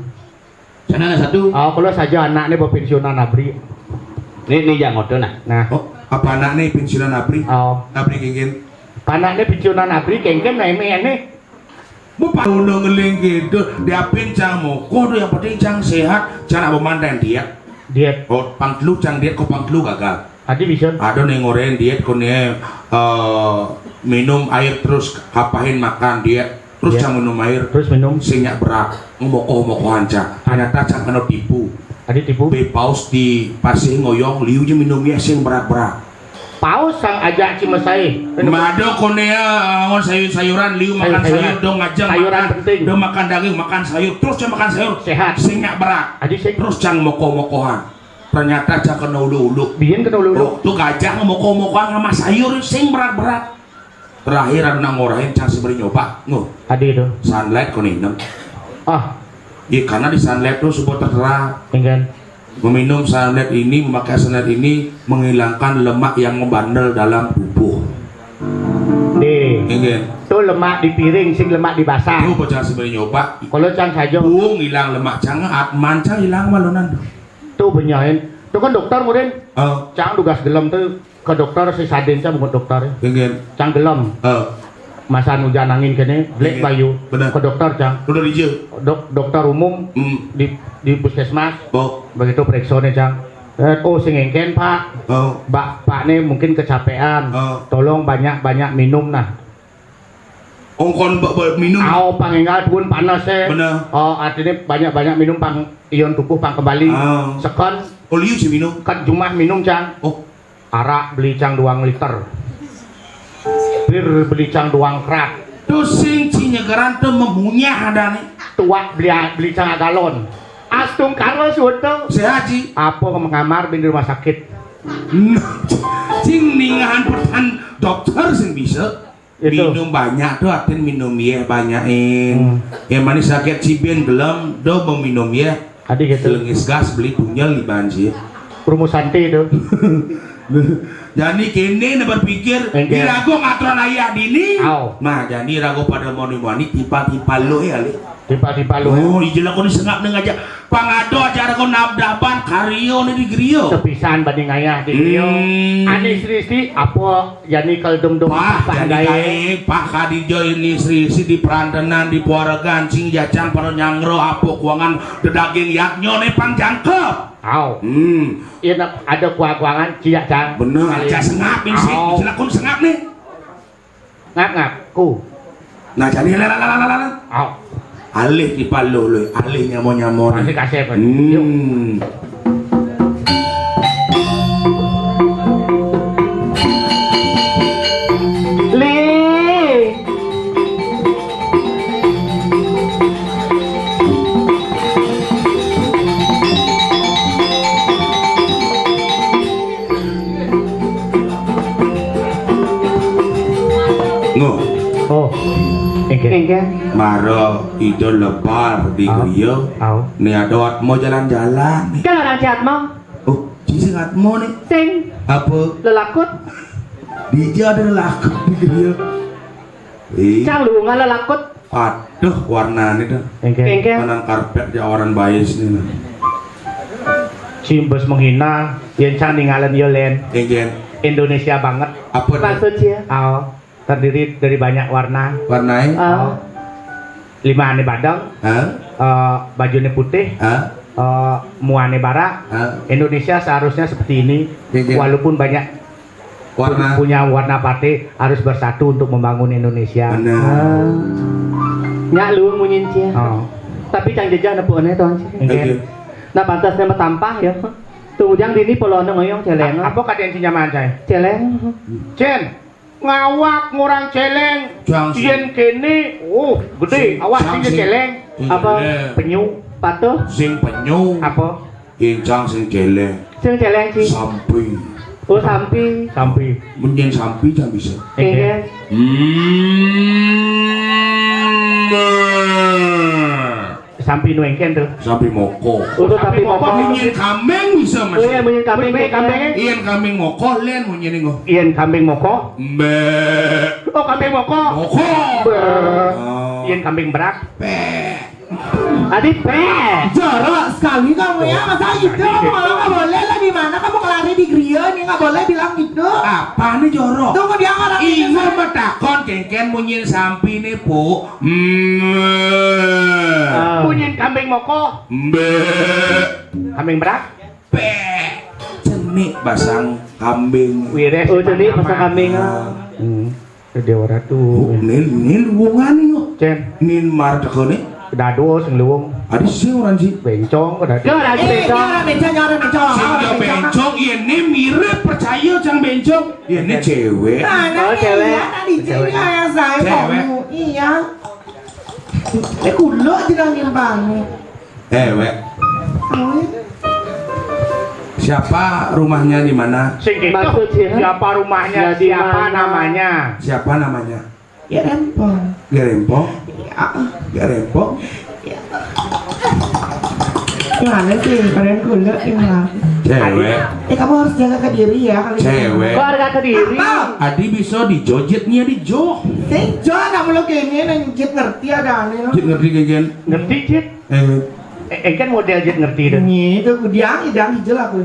Speaker 1: Sana ada satu.
Speaker 4: Oh kalau saja anaknya berpensiunan abri.
Speaker 1: Ini yang ngotot nah.
Speaker 4: Nah.
Speaker 2: Oh, apa anak nih pensiunan Apri?
Speaker 4: Oh.
Speaker 2: Apri kengken.
Speaker 4: Anaknya pensiunan abri kengken nah ini.
Speaker 2: Bapak udah ngeling gitu, dia pincang mau, kok yang penting cang sehat, jangan memandang diet.
Speaker 4: Diet.
Speaker 2: Oh, pangtlu cang diet, kok pangtlu gagal.
Speaker 4: Adi bisa.
Speaker 2: Ada nih ngoreng diet, kok nih minum air terus, kapahin makan diet, terus
Speaker 4: Diet.
Speaker 2: cang minum air,
Speaker 4: Terus minum.
Speaker 2: singnya berat, ngomong cang. Ternyata cang kena tipu.
Speaker 4: Adi tipu.
Speaker 2: Be paus di pasir ngoyong, liunya minumnya sing berat-berat.
Speaker 4: Paus sang ajak cimesai.
Speaker 2: Mado konea ngon sayur-sayuran liu makan
Speaker 4: Sayur-sayuran.
Speaker 2: sayur dong ngajeng
Speaker 4: Sayuran
Speaker 2: makan
Speaker 4: penting.
Speaker 2: dong makan daging makan sayur terus dia makan sayur
Speaker 4: Sehat.
Speaker 2: singnya berat
Speaker 4: Adi sing.
Speaker 2: terus cang moko-mokohan ternyata cang kena ulu-ulu
Speaker 4: Biyen kena lulu.
Speaker 2: tuh gajah moko-mokohan sama sayur sing berat-berat terakhir ada ngorahin cang seberi nyoba
Speaker 4: Adi itu.
Speaker 2: sunlight koninem
Speaker 4: Ah,
Speaker 2: iya karena di sunlight tuh sebuah tertera
Speaker 4: engken.
Speaker 2: meminum sunlight ini memakai sunlight ini menghilangkan lemak yang membandel dalam tubuh ingin
Speaker 4: Tuh lemak di piring, sing lemak di basah.
Speaker 2: itu bocah seberi nyoba
Speaker 4: Kalau cang saja.
Speaker 2: Bung hilang lemak cangat, manca hilang malunan.
Speaker 4: Tuh benyain. Tuh kan dokter murin.
Speaker 2: Oh,
Speaker 4: Cang tugas gelem tuh ke dokter si Sadin cang bukan dokter.
Speaker 2: pengen.
Speaker 4: Cang gelem. masa hujan angin kene blek
Speaker 2: Iya,
Speaker 4: bayu
Speaker 2: bener.
Speaker 4: ke dokter Cang.
Speaker 2: Udah di jauh.
Speaker 4: Dokter umum di puskesmas
Speaker 2: Oh,
Speaker 4: begitu periksa nih Cang. Oh sing engken Pak.
Speaker 2: oh,
Speaker 4: Pak nih mungkin kecapean.
Speaker 2: Oh.
Speaker 4: Tolong banyak minum nah.
Speaker 2: ongkon minum.
Speaker 4: Aw panginggal pun panas
Speaker 2: Bener.
Speaker 4: Oh artinya banyak banyak minum pang ion tubuh pang kembali.
Speaker 2: Oh.
Speaker 4: Sekon
Speaker 2: Oliu sih minum.
Speaker 4: kan cuma minum Cang.
Speaker 2: Oh,
Speaker 4: Arak beli Cang 2 liter. Bir beli Cang 2 krat.
Speaker 2: terus sing cinyegeran tuh memunyah ada nih.
Speaker 4: Tua beli Cang galon. Astung karo suatu.
Speaker 2: Sehat sih.
Speaker 4: Apa mengamar di rumah sakit.
Speaker 2: Cing ningahan petan dokter sing bisa.
Speaker 4: Itu.
Speaker 2: Minum banyak tuh atin minum ya banyakin. Yang manis sakit cibien gelem do meminum ya.
Speaker 4: Adi gitu.
Speaker 2: Lengis gas beli tunyal di banjir.
Speaker 4: Rumusanti itu.
Speaker 2: Jadi kini berpikir
Speaker 4: Engke.
Speaker 2: dirago ngatron ayah dini.
Speaker 4: Aw.
Speaker 2: Nah jadi rago pada moni-moni tiba-tiba lo ya li.
Speaker 4: Tiba-tiba lu.
Speaker 2: Oh ijelah kau disengap nih aja. Pangado acara kau nabdaban kario nih di grio.
Speaker 4: Sepisan banding ayah di Rio. Ani istri apa yani keldum-dum
Speaker 2: Wah, jadi
Speaker 4: gaya.
Speaker 2: kayak Pak Khadijo ini Sri di perantenan di puaragan sing jajan pada nyangro apa kuangan daging yaknyo nih pang jangkep.
Speaker 4: Aw. Iya ada kuah-kuangan ciak Cang.
Speaker 2: Bener aja sengap ini sih,
Speaker 4: Aw.
Speaker 2: silakun sengap nih.
Speaker 4: Ngap ku.
Speaker 2: Nah jadi lalalala.
Speaker 4: Aw.
Speaker 2: Alih di palo lo, alih nyamo-nyamo.
Speaker 4: Masih kasih apa? Yuk. Li.
Speaker 2: Ngo,
Speaker 4: Oh. Engke.
Speaker 2: maro itu lebar di
Speaker 4: Aw.
Speaker 2: grio.
Speaker 4: Aw.
Speaker 2: Nih ada mau jalan-jalan nih.
Speaker 5: Kan orang jahat mau
Speaker 2: Oh, sisi mau nih.
Speaker 5: sing
Speaker 2: Apa?
Speaker 5: lelakut
Speaker 2: Di ada laku di grio.
Speaker 5: cang lu nggak lelakut
Speaker 2: Aduh warnanya dah.
Speaker 4: Engke.
Speaker 5: engke
Speaker 2: Kanan karpet jawaran bias nih. Nah.
Speaker 4: Cimbes menghina yang Cang ninggalin Yolen.
Speaker 2: Enggen.
Speaker 4: Indonesia banget.
Speaker 2: Apa dah?
Speaker 5: maksudnya
Speaker 4: Aw. Terdiri dari banyak warna.
Speaker 2: Warnanya?
Speaker 5: ah
Speaker 4: 5 ane badang,
Speaker 2: Hah?
Speaker 4: bajunya putih,
Speaker 2: Hah?
Speaker 4: muane bara.
Speaker 2: Hah?
Speaker 4: Indonesia seharusnya seperti ini,
Speaker 2: Iya.
Speaker 4: walaupun banyak
Speaker 2: Warna?
Speaker 4: punya warna partai harus bersatu untuk membangun Indonesia.
Speaker 2: Benar.
Speaker 5: nyak lu munyin cia
Speaker 4: Oh.
Speaker 5: tapi cang jejak nepu aneh tuh
Speaker 4: Engke.
Speaker 2: Oke.
Speaker 5: nah pantasnya matampah ya tuh jang dini polona ngoyong celeng
Speaker 4: Apa kalian cinyaman saya?
Speaker 5: celeng
Speaker 4: Cen, ngawak ngurang celeng.
Speaker 2: Jang sih.
Speaker 4: Cien kene, gede, awas
Speaker 2: Jang
Speaker 4: sing
Speaker 2: sih.
Speaker 4: celeng.
Speaker 5: Apa?
Speaker 4: Penyu,
Speaker 5: patuh
Speaker 2: Sing penyu.
Speaker 4: apa?
Speaker 2: Incang sing jelek.
Speaker 5: sing celeng sih
Speaker 2: Sampai.
Speaker 5: oh sampi
Speaker 4: Sampai.
Speaker 2: Menyen sampai jangan bisa.
Speaker 5: engke
Speaker 4: Sampai nu engken tuh.
Speaker 2: Sampai moko.
Speaker 5: udah tapi
Speaker 4: Sampi
Speaker 5: pokok
Speaker 2: Menyen kambing bisa mas.
Speaker 5: oh ya munyin kambing
Speaker 4: Kambing.
Speaker 2: Ian kambing moko len menyen ngo.
Speaker 4: Ian kambing moko.
Speaker 2: Mbe.
Speaker 4: Oh kambing moko.
Speaker 2: Moko.
Speaker 4: Ber. Ian kambing berak.
Speaker 5: adik pe
Speaker 6: Jorok sekali kamu ya, masa gitu kamu nggak boleh lah, di mana kamu kelari di Gria nih, nggak boleh bilang gitu.
Speaker 2: Apa nih jorok?
Speaker 6: Tunggu dia orang
Speaker 2: Ingat betakon kengken menyen sampai nih pu.
Speaker 4: Punyin kambing moko.
Speaker 2: Mbe.
Speaker 4: Kambing berak.
Speaker 2: Pe. Cenik basang kambing.
Speaker 4: Wires.
Speaker 5: oh jadi pasang kambing
Speaker 4: Dewa Ratu.
Speaker 2: Nin wungan nih ngo.
Speaker 4: Cen,
Speaker 2: Nin mar tekone.
Speaker 4: dado sing luwung.
Speaker 2: Adi sih orang sih.
Speaker 4: Bencong
Speaker 5: ke
Speaker 4: dado.
Speaker 5: orang bencong
Speaker 6: Jangan bencong.
Speaker 2: Sehingga bencong ini mirip percaya jang bencong. Ini cewek.
Speaker 5: Oh, cewek.
Speaker 6: Tadi cewek kayak saya
Speaker 2: Cewek.
Speaker 6: kamu, iya. Kulo bilangin banget.
Speaker 2: Wek. Siapa rumahnya di mana?
Speaker 4: Sing itu
Speaker 5: Maksudnya?
Speaker 4: siapa rumahnya,
Speaker 5: Ya, di
Speaker 4: siapa
Speaker 5: mana?
Speaker 4: namanya?
Speaker 2: Siapa namanya?
Speaker 6: Ya rempong.
Speaker 2: Gerempo.
Speaker 6: Ya.
Speaker 2: Gerempo.
Speaker 6: Gimana sih kalian kulo gimana?
Speaker 2: Cewek.
Speaker 6: Kamu harus jaga ke diri ya kali.
Speaker 2: Cewek.
Speaker 5: kok harga kediri
Speaker 6: Apa?
Speaker 2: Adi bisa dijojetnya di jo.
Speaker 6: Sing jangan kamu lo kayaknya nanjit ngerti ada aneh.
Speaker 2: Jit ngerti kegen.
Speaker 4: Ngerti Cit? Kan model Cit ngerti deh.
Speaker 6: Ini itu dia idang hijau aku.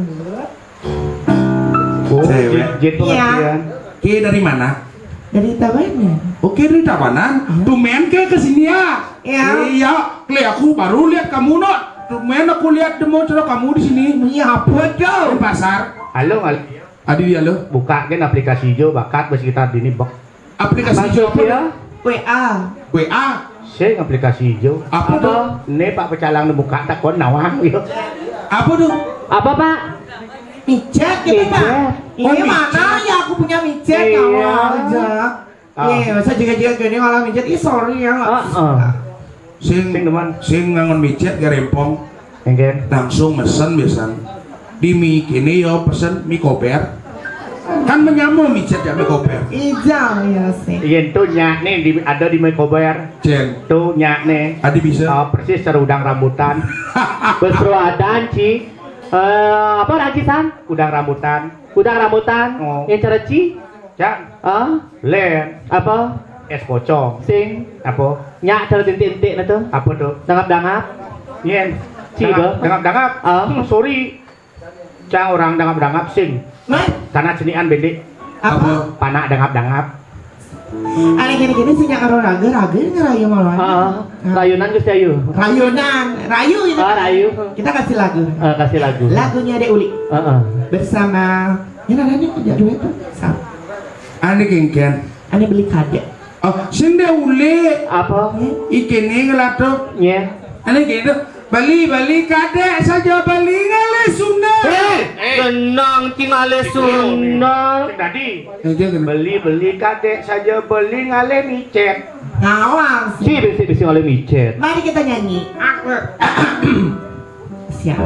Speaker 4: Oh,
Speaker 2: Cewek.
Speaker 4: Cit pengertian.
Speaker 2: Ki dari mana?
Speaker 6: Dari Tabanan.
Speaker 2: Oke di Tabanan, tumen ke kesini ya.
Speaker 6: Iya.
Speaker 2: Iya, kle aku baru lihat kamu no. Tumen aku lihat demo cara kamu di sini.
Speaker 6: Iya apa
Speaker 2: Di
Speaker 6: tuh?
Speaker 2: pasar.
Speaker 4: Halo,
Speaker 2: Adi dia lo.
Speaker 4: buka kan aplikasi hijau bakat sekitar dini bok.
Speaker 2: Aplikasi
Speaker 5: Masuk
Speaker 2: apa?
Speaker 5: ya.
Speaker 6: WA.
Speaker 2: WA.
Speaker 4: Sing aplikasi hijau.
Speaker 2: Apa tuh?
Speaker 4: Ini Pak Pecalang buka tak kon nawang yo.
Speaker 2: Apa tuh?
Speaker 5: Apa Pak?
Speaker 6: Micet gitu
Speaker 5: Micet.
Speaker 6: Pak.
Speaker 2: Oh,
Speaker 6: Ini mana
Speaker 2: micet.
Speaker 6: ya aku punya micet
Speaker 5: Iya.
Speaker 6: kamu aja.
Speaker 4: Ah.
Speaker 6: Iya, masa juga gini kalau micet, sorry ya.
Speaker 2: Sing
Speaker 4: Sing teman.
Speaker 2: sing ngangon micet ke rempong
Speaker 4: Engken.
Speaker 2: langsung mesen biasan. Di mie kini yo pesen mie koper. Kan menyamu micet ya mie koper.
Speaker 6: Ijam ya sih.
Speaker 4: Yen tuh nyak nih ada di Mekober.
Speaker 2: Cen.
Speaker 4: Tuh nyak nih.
Speaker 2: Adi bisa.
Speaker 4: Persis serudang rambutan.
Speaker 5: Berseruadan Ci. Apa rakisan?
Speaker 4: Udang rambutan.
Speaker 5: Udang rambutan.
Speaker 4: Oh.
Speaker 5: Yang cara Ci?
Speaker 4: Cak.
Speaker 5: Ah,
Speaker 4: Len.
Speaker 5: apa?
Speaker 4: Es pocong.
Speaker 5: Sing
Speaker 4: Apa?
Speaker 5: nyak cara tintik-tintik na tuh.
Speaker 4: Apa tuh?
Speaker 5: Dangap-dangap.
Speaker 4: Yen.
Speaker 5: Ciga.
Speaker 4: Dangap-dangap.
Speaker 5: Ah.
Speaker 4: Sorry. Cang orang dangap-dangap sing.
Speaker 6: Mas,
Speaker 4: Tanah senian bende.
Speaker 6: apa?
Speaker 4: Panak dangap-dangap.
Speaker 6: Aneh gini-gini sih yang karo raga ngerayu malah.
Speaker 5: Rayunan Gusti Ayu.
Speaker 6: Rayunan, rayu itu.
Speaker 5: Rayu.
Speaker 6: Kita kasih lagu.
Speaker 5: Kasih lagu.
Speaker 6: Lagunya Dek Uli bersama ini namanya tidak duet tuh. Sama.
Speaker 2: Ane kengken.
Speaker 6: Aneh beli kade.
Speaker 2: Oh, sing de ule
Speaker 5: Apa?
Speaker 2: ikene ngelato.
Speaker 5: Nye.
Speaker 2: Ane gitu. Bali kadek saja bali ngale sunat.
Speaker 5: Tenang tinggal sunal.
Speaker 4: Sing tadi.
Speaker 2: Jangan.
Speaker 4: Beli kadek saja beli ngale micet.
Speaker 6: Ngawas.
Speaker 5: Si bisi oleh micet.
Speaker 6: Mari kita nyanyi. Siap.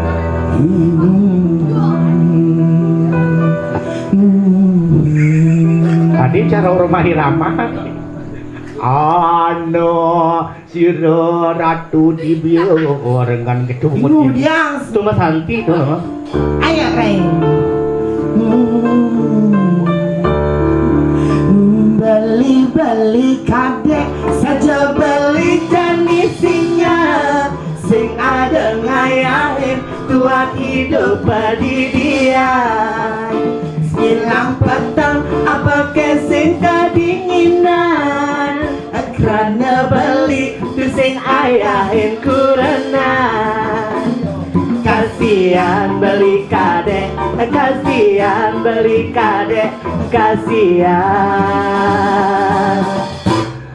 Speaker 4: Tadi cara rumah irama. Ano siro ratu di dengan gitu
Speaker 6: Ibu dia.
Speaker 5: Itu Mas Hanti tuh.
Speaker 6: Ayo Reng. Beli kadek saja beli jenisnya. Sing ada ngayahin tuat hidup badidian. Silang petang apa kesing kedinginan. Kerana beli tu sing ayahin kurenan. Kasihan beli kadek, kasihan beli kadek, kasihan.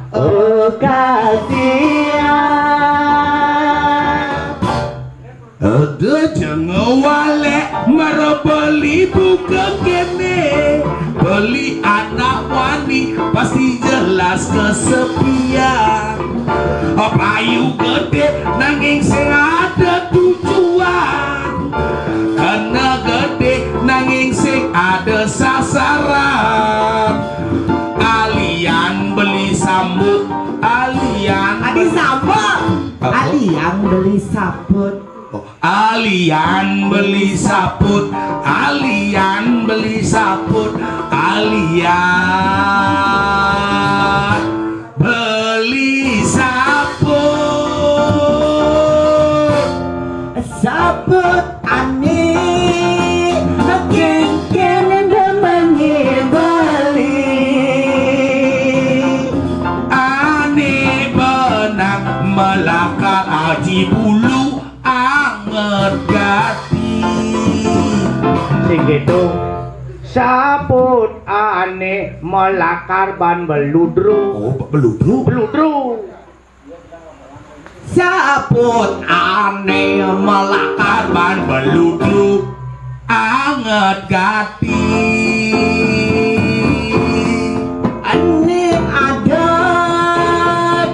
Speaker 6: Oh kasihan.
Speaker 2: Ada jangan walek mara beli bukan kene. Beli anak wani pasti jelas kesepian. Payu gede nanging sing ada tujuan. Karena gede nanging sing ada sasaran. Alian beli sambut, alian
Speaker 6: Adi sambut. Alian beli sabut.
Speaker 2: Alian beli saput, alian beli saput, alian beli saput.
Speaker 6: Sabut aneh, kengken demengi beli.
Speaker 2: Aneh benang melakar aji bulu anget gati.
Speaker 4: Sing gitu. Saput aneh melakar ban beludru.
Speaker 2: Oh, beludru.
Speaker 4: Beludru.
Speaker 6: Sabut
Speaker 2: Aneh melakar ban beludru anget gati.
Speaker 6: aneh ada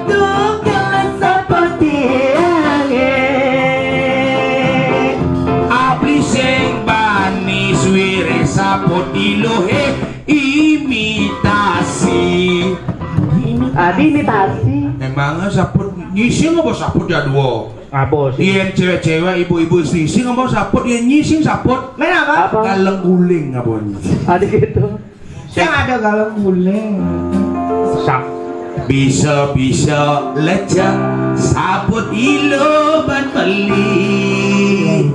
Speaker 6: tukang seperti angin.
Speaker 2: Abli sing bani suwire saput ilohe imitasi.
Speaker 5: Adi imitasi.
Speaker 2: Emangnya saput nyising apa saput jadwo?
Speaker 4: Apa sih?
Speaker 2: Yen cewek-cewek ibu-ibu nyising apa saput yen nyising saput
Speaker 6: Main apa?
Speaker 5: Apa?
Speaker 2: kaleng guling apa nih?
Speaker 5: Adi gitu.
Speaker 6: Yang ada galon guling.
Speaker 4: Sap.
Speaker 2: Bisa-bisa lecek saput ilo ban beli.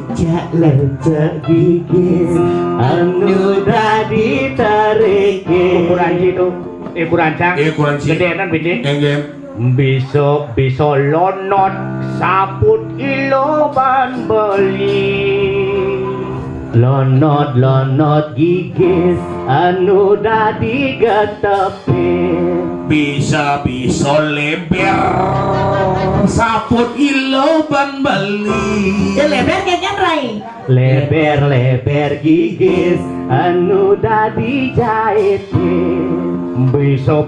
Speaker 6: Lecek gigi
Speaker 5: Anu dah ditarik.
Speaker 4: Ukuran gitu. kurancang.
Speaker 2: Kuranci.
Speaker 4: Gedean bini.
Speaker 2: Enggem.
Speaker 4: Bisa lonot saput iloban beli. Lonot gigis anu dadi getepin.
Speaker 2: Bisa leber saput iloban beli.
Speaker 6: Ya lebar kayaknya Rai.
Speaker 4: Leber gigis anu dadi jahitin. Bisa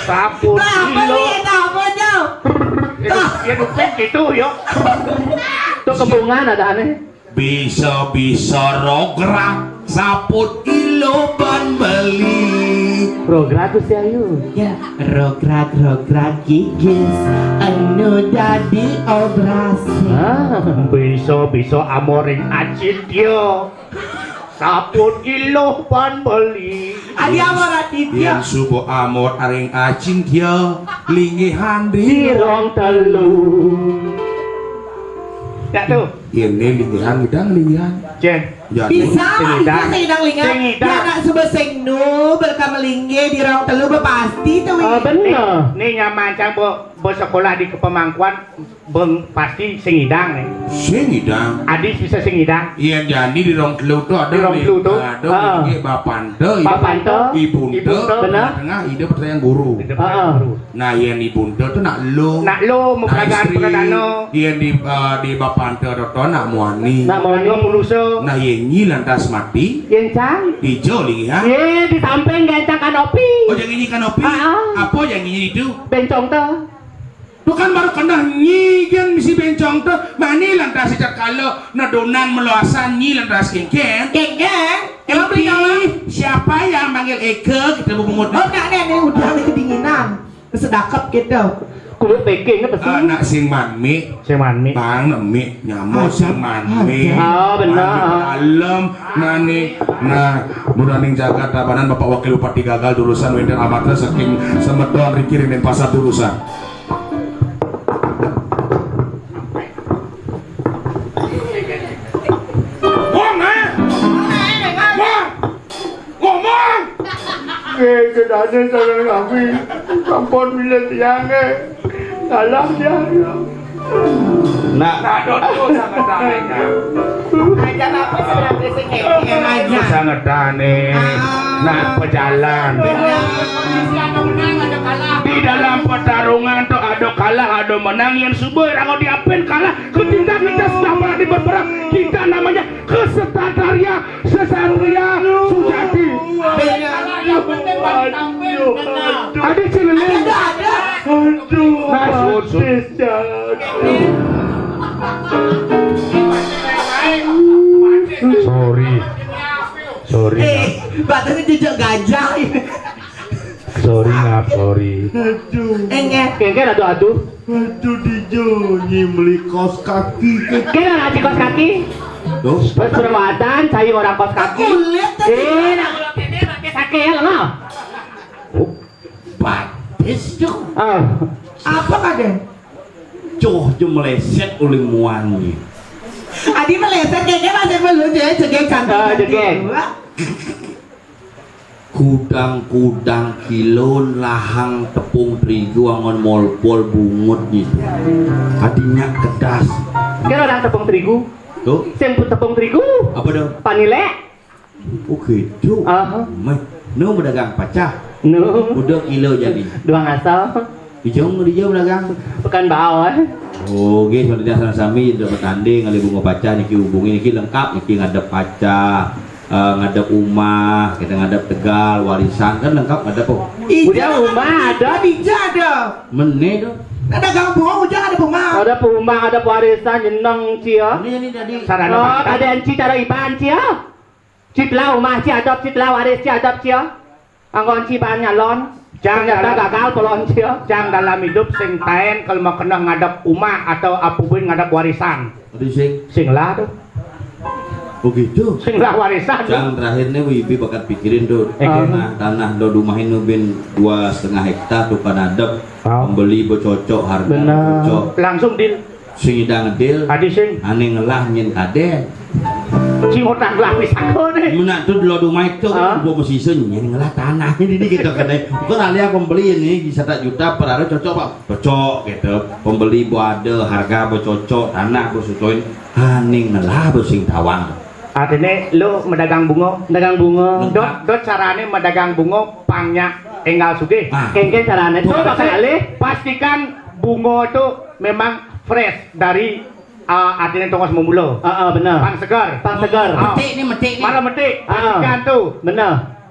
Speaker 4: saput
Speaker 6: Apa
Speaker 4: ilo.
Speaker 6: nih namanya?
Speaker 4: Ya dupet gitu yo. Itu kebungan ada aneh.
Speaker 2: Bisa rograk saput iloban beli.
Speaker 4: Progratus ya yuk.
Speaker 6: Ya, rograk gigis anu dadi operasi.
Speaker 4: Bisa amoring acid yo. Saput ilo pan beli.
Speaker 6: Adi amor
Speaker 2: Yang subuh amor aring acing dia lingihan di
Speaker 4: Dirong telu. Ya tuh.
Speaker 2: ini lingihan lingihan.
Speaker 4: Jen.
Speaker 2: Ya,
Speaker 6: bisa
Speaker 4: Sengidang.
Speaker 6: sengidang lingan.
Speaker 4: Sengidang.
Speaker 6: Ya nak sebut sengnu berkam melingge di rong telu pasti tuh.
Speaker 4: Bener. Nih nyamancang bo sekolah di Kepemangkuan beng pasti sengidang nih.
Speaker 2: Sengidang.
Speaker 4: Adis bisa sengidang.
Speaker 2: Iya jadi di rong telu tuh ada
Speaker 4: Di rong telu tuh.
Speaker 2: ada lingi bapante,
Speaker 4: Bapante,
Speaker 2: ibunte,
Speaker 4: ibunte, bener.
Speaker 2: tengah ide pertanyaan guru. Nah yang ibunte tuh nak lo
Speaker 4: mau pelajaran perdana.
Speaker 2: Iya di bapante itu nak muani.
Speaker 4: Nak mau puluso.
Speaker 2: Nah yang nyi lantas mati
Speaker 4: Gencang.
Speaker 2: hijau lingihan.
Speaker 4: Ye di samping gencang kanopi.
Speaker 2: Oh yang ini kanopi. Apa yang ini itu?
Speaker 4: Bencong tuh.
Speaker 2: Lu kan baru kena nyi kan misi bencong tuh. Mani lantas sejak kalau nadonan meluasan nyi lantas kengkeng. Emang beli siapa yang manggil Eke kita bungut?
Speaker 6: Oh enggak nih udah nih kedinginan. Sedakap gitu.
Speaker 4: Kulit peking apa sih?
Speaker 2: Anak sing manmi, bang nemi nyamuk sing manmi.
Speaker 4: Oh benar.
Speaker 2: Alam nani, nah mudah ning jaga tabanan Bapak Wakil Bupati gagal jurusan Wender Amatra saking semedon rikirin dan pasar jurusan.
Speaker 4: Kedane sareng kami sampun milih tiange. Salah dia.
Speaker 1: Nak
Speaker 2: Sangat aneh.
Speaker 6: Aja apa sebenarnya sing yang aja.
Speaker 2: Sangat aneh. Nah pejalan. Di dalam pertarungan tuh ada kalah ada menang yang subur kalau diapin kalah ketika kita sedang berada berperang kita namanya kesatria sujati. Ada cililin. Sorry.
Speaker 6: Batasnya jejak gajah.
Speaker 2: Sorry.
Speaker 6: Engke
Speaker 4: Aduh.
Speaker 2: Aduh dijo nyimli kos kaki.
Speaker 4: Kira ngaji kos kaki?
Speaker 2: Tuh.
Speaker 4: Perawatan saya orang kos kaki.
Speaker 6: kulit
Speaker 4: Nak ini pakai sakit lah.
Speaker 1: batis cok
Speaker 6: apa kadang?
Speaker 1: coh jo meleset uling muangi.
Speaker 6: Adi meleset kayaknya masih belum jegeng cantik.
Speaker 4: Jegeng.
Speaker 1: Kudang-kudang kilon lahang tepung terigu angon molpol bungut gitu. Adinya kedas.
Speaker 4: Kira orang tepung terigu.
Speaker 1: Tuh,
Speaker 4: Sing tepung terigu.
Speaker 1: apa dong?
Speaker 4: Panile.
Speaker 1: Oh gitu. Meh, nu berdagang pacah.
Speaker 4: Nu.
Speaker 1: Udah kilo jadi.
Speaker 4: Dua ngasal.
Speaker 1: Dijong dia berdagang.
Speaker 4: Bukan bawah.
Speaker 1: Oh, gitu sudah sana sami udah bertanding ngali bunga paca niki hubungi niki lengkap niki ngadep paca. Ngadep Umah, kita ngadep Tegal, warisan kan lengkap ngadep kok.
Speaker 4: Udah rumah ada.
Speaker 6: Bija ada.
Speaker 1: Mene dong.
Speaker 6: Ada kampung, udah ada rumah.
Speaker 4: Ada rumah, ada warisan jeneng cia.
Speaker 1: Ini tadi.
Speaker 4: Oh, ada enci cara iban cia. Citlau rumah cia adop citlau waris cia adop cia. Anggon ci ban nyalon. Jangan gagal polon cia. Jangan dalam hidup sing taen kalau mau kena ngadep Umah atau apapun ngadep warisan.
Speaker 1: Aduh
Speaker 4: Sing lah tuh.
Speaker 1: begitu.
Speaker 4: Sing lah warisan.
Speaker 1: Yang terakhirnya wibi bakat pikirin tuh tanah do rumahin nu bin 2,5 hektar tuh kan adep pembeli bococok harga bococok
Speaker 4: Langsung deal.
Speaker 1: sing idang deal
Speaker 4: Adi sing.
Speaker 1: ane ngelah nyen kaden
Speaker 4: Cing hutang lapis aku nih.
Speaker 1: Menak tuh lo dumai tuh gua mesti senyi ngelah tanah ini gitu kan. Bukan alia pembeli ini bisa tak juta per hari cocok Pak. Cocok gitu. Pembeli bu ada harga bu cocok tanah bu sesuai haning ngelah bu sing tawang.
Speaker 4: Artinya lu mendagang bunga, dot carane mendagang bunga pangnya enggal sugih. Kengke carane tuh kali pastikan bunga itu memang fresh dari artinya tongos memula.
Speaker 5: Benar.
Speaker 4: Pang segar.
Speaker 6: Metik nih.
Speaker 4: Malah metik. Pastikan tuh.
Speaker 5: Benar.